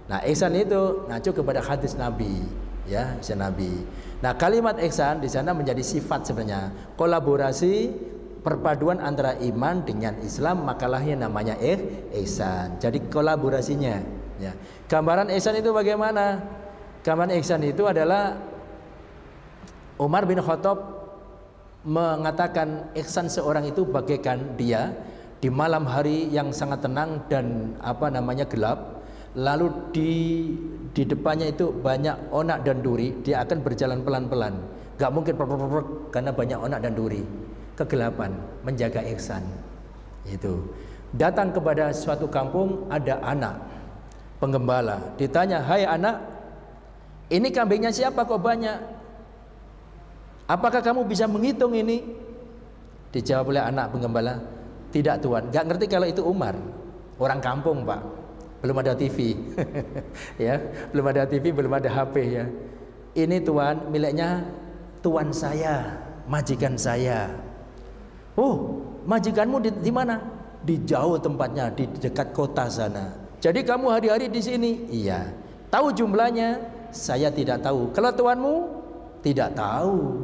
Nah, ihsan itu ngacu kepada hadis Nabi, ya, ihsan Nabi. Nah, kalimat ihsan di sana menjadi sifat sebenarnya. Kolaborasi, perpaduan antara iman dengan Islam, makalah yang namanya ihsan. Jadi kolaborasinya ya. Gambaran ihsan itu bagaimana? Gambaran ihsan itu adalah Umar bin Khattab mengatakan ihsan seorang itu bagaikan dia di malam hari yang sangat tenang dan gelap, lalu di depannya itu banyak onak dan duri, dia akan berjalan pelan-pelan. Gak mungkin karena banyak onak dan duri. Kegelapan, menjaga ihsan. Itu. Datang kepada suatu kampung, ada anak penggembala. Ditanya, "Hai anak, ini kambingnya siapa kok banyak? Apakah kamu bisa menghitung ini?" Dijawab oleh anak penggembala, "Tidak Tuan." Gak ngerti kalau itu Umar. Orang kampung, Pak. Belum ada TV. Ya, belum ada TV, belum ada HP ya. Ini Tuan, miliknya tuan saya, majikan saya. Oh, majikanmu di mana? Di jauh tempatnya, di dekat kota sana. Jadi kamu hari-hari di sini? Iya. Tahu jumlahnya? Saya tidak tahu. Kalau tuanmu? Tidak tahu.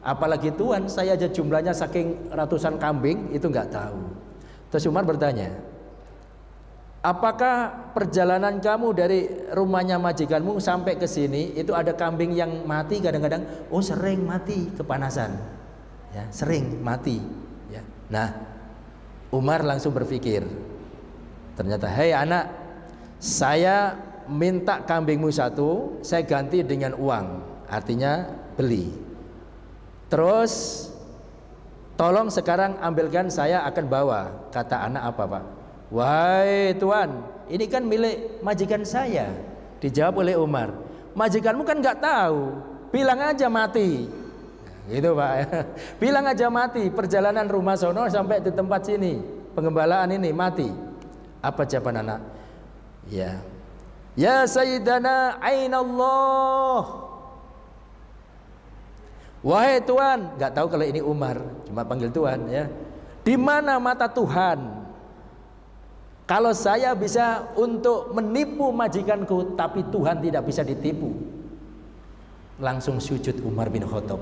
Apalagi tuan, saya aja jumlahnya saking ratusan kambing itu nggak tahu. Terus Umar bertanya, apakah perjalanan kamu dari rumahnya majikanmu sampai ke sini itu ada kambing yang mati kadang-kadang? Oh, sering mati kepanasan. Ya, sering mati. Ya. Nah, Umar langsung berpikir, ternyata, "Hei anak, saya minta kambingmu 1, saya ganti dengan uang." Artinya beli. Terus tolong sekarang ambilkan, saya akan bawa. Kata anak apa, Pak? "Wahai tuan, ini kan milik majikan saya. Dijawab oleh Umar, majikanmu kan nggak tahu, bilang aja mati. Gitu Pak. Bilang aja mati, perjalanan rumah sono sampai di tempat sini, pengembalaan ini mati. Apa jawaban anak? Ya Sayyidana Ainallah. Wahai Tuhan, nggak tahu kalau ini Umar, cuma panggil Tuhan ya. Di mana mata Tuhan? Kalau saya bisa untuk menipu majikanku, tapi Tuhan tidak bisa ditipu. Langsung sujud Umar bin Khattab.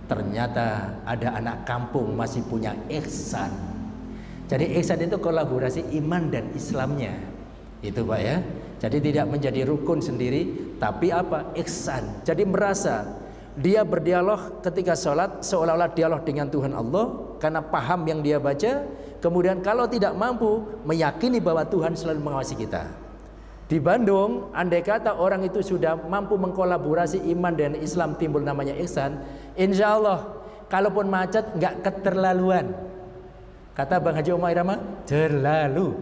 Ternyata ada anak kampung masih punya ihsan. Jadi ihsan itu kolaborasi iman dan Islamnya. Itu Pak ya. Jadi tidak menjadi rukun sendiri, tapi apa? Ihsan. Jadi merasa dia berdialog ketika sholat seolah-olah dialog dengan Tuhan Allah karena paham yang dia baca. Kemudian kalau tidak mampu, meyakini bahwa Tuhan selalu mengawasi kita. Di Bandung, andai kata orang itu sudah mampu mengkolaborasi iman dan Islam, timbul namanya ihsan, insya Allah kalaupun macet nggak keterlaluan. Kata Bang Haji Omar Irama, terlalu.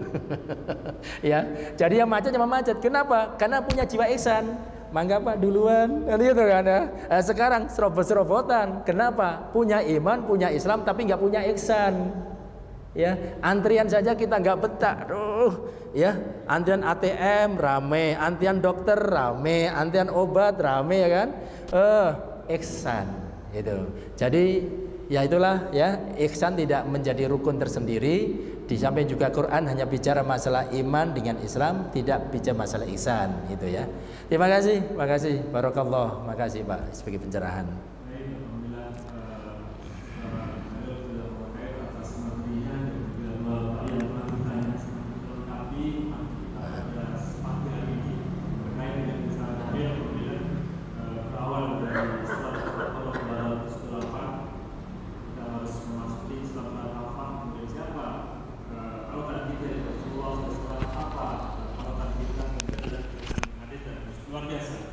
Ya, jadi yang macet cuma macet. Kenapa? Karena punya jiwa ihsan. Mangga Pak duluan, gitu kan ya. Sekarang serobot-serobotan. Kenapa? Punya iman, punya Islam, tapi nggak punya ihsan. Ya, antrian saja kita nggak betah. Ya, antrian ATM rame, antrian dokter rame, antrian obat rame ya kan. Ihsan, gitu. Jadi ya itulah ya, ihsan tidak menjadi rukun tersendiri. Di samping juga Quran hanya bicara masalah iman dengan Islam, tidak bicara masalah ihsan, gitu ya. Terima kasih, makasih, barakallah, makasih Pak sebagai pencerahan. Luar biasa.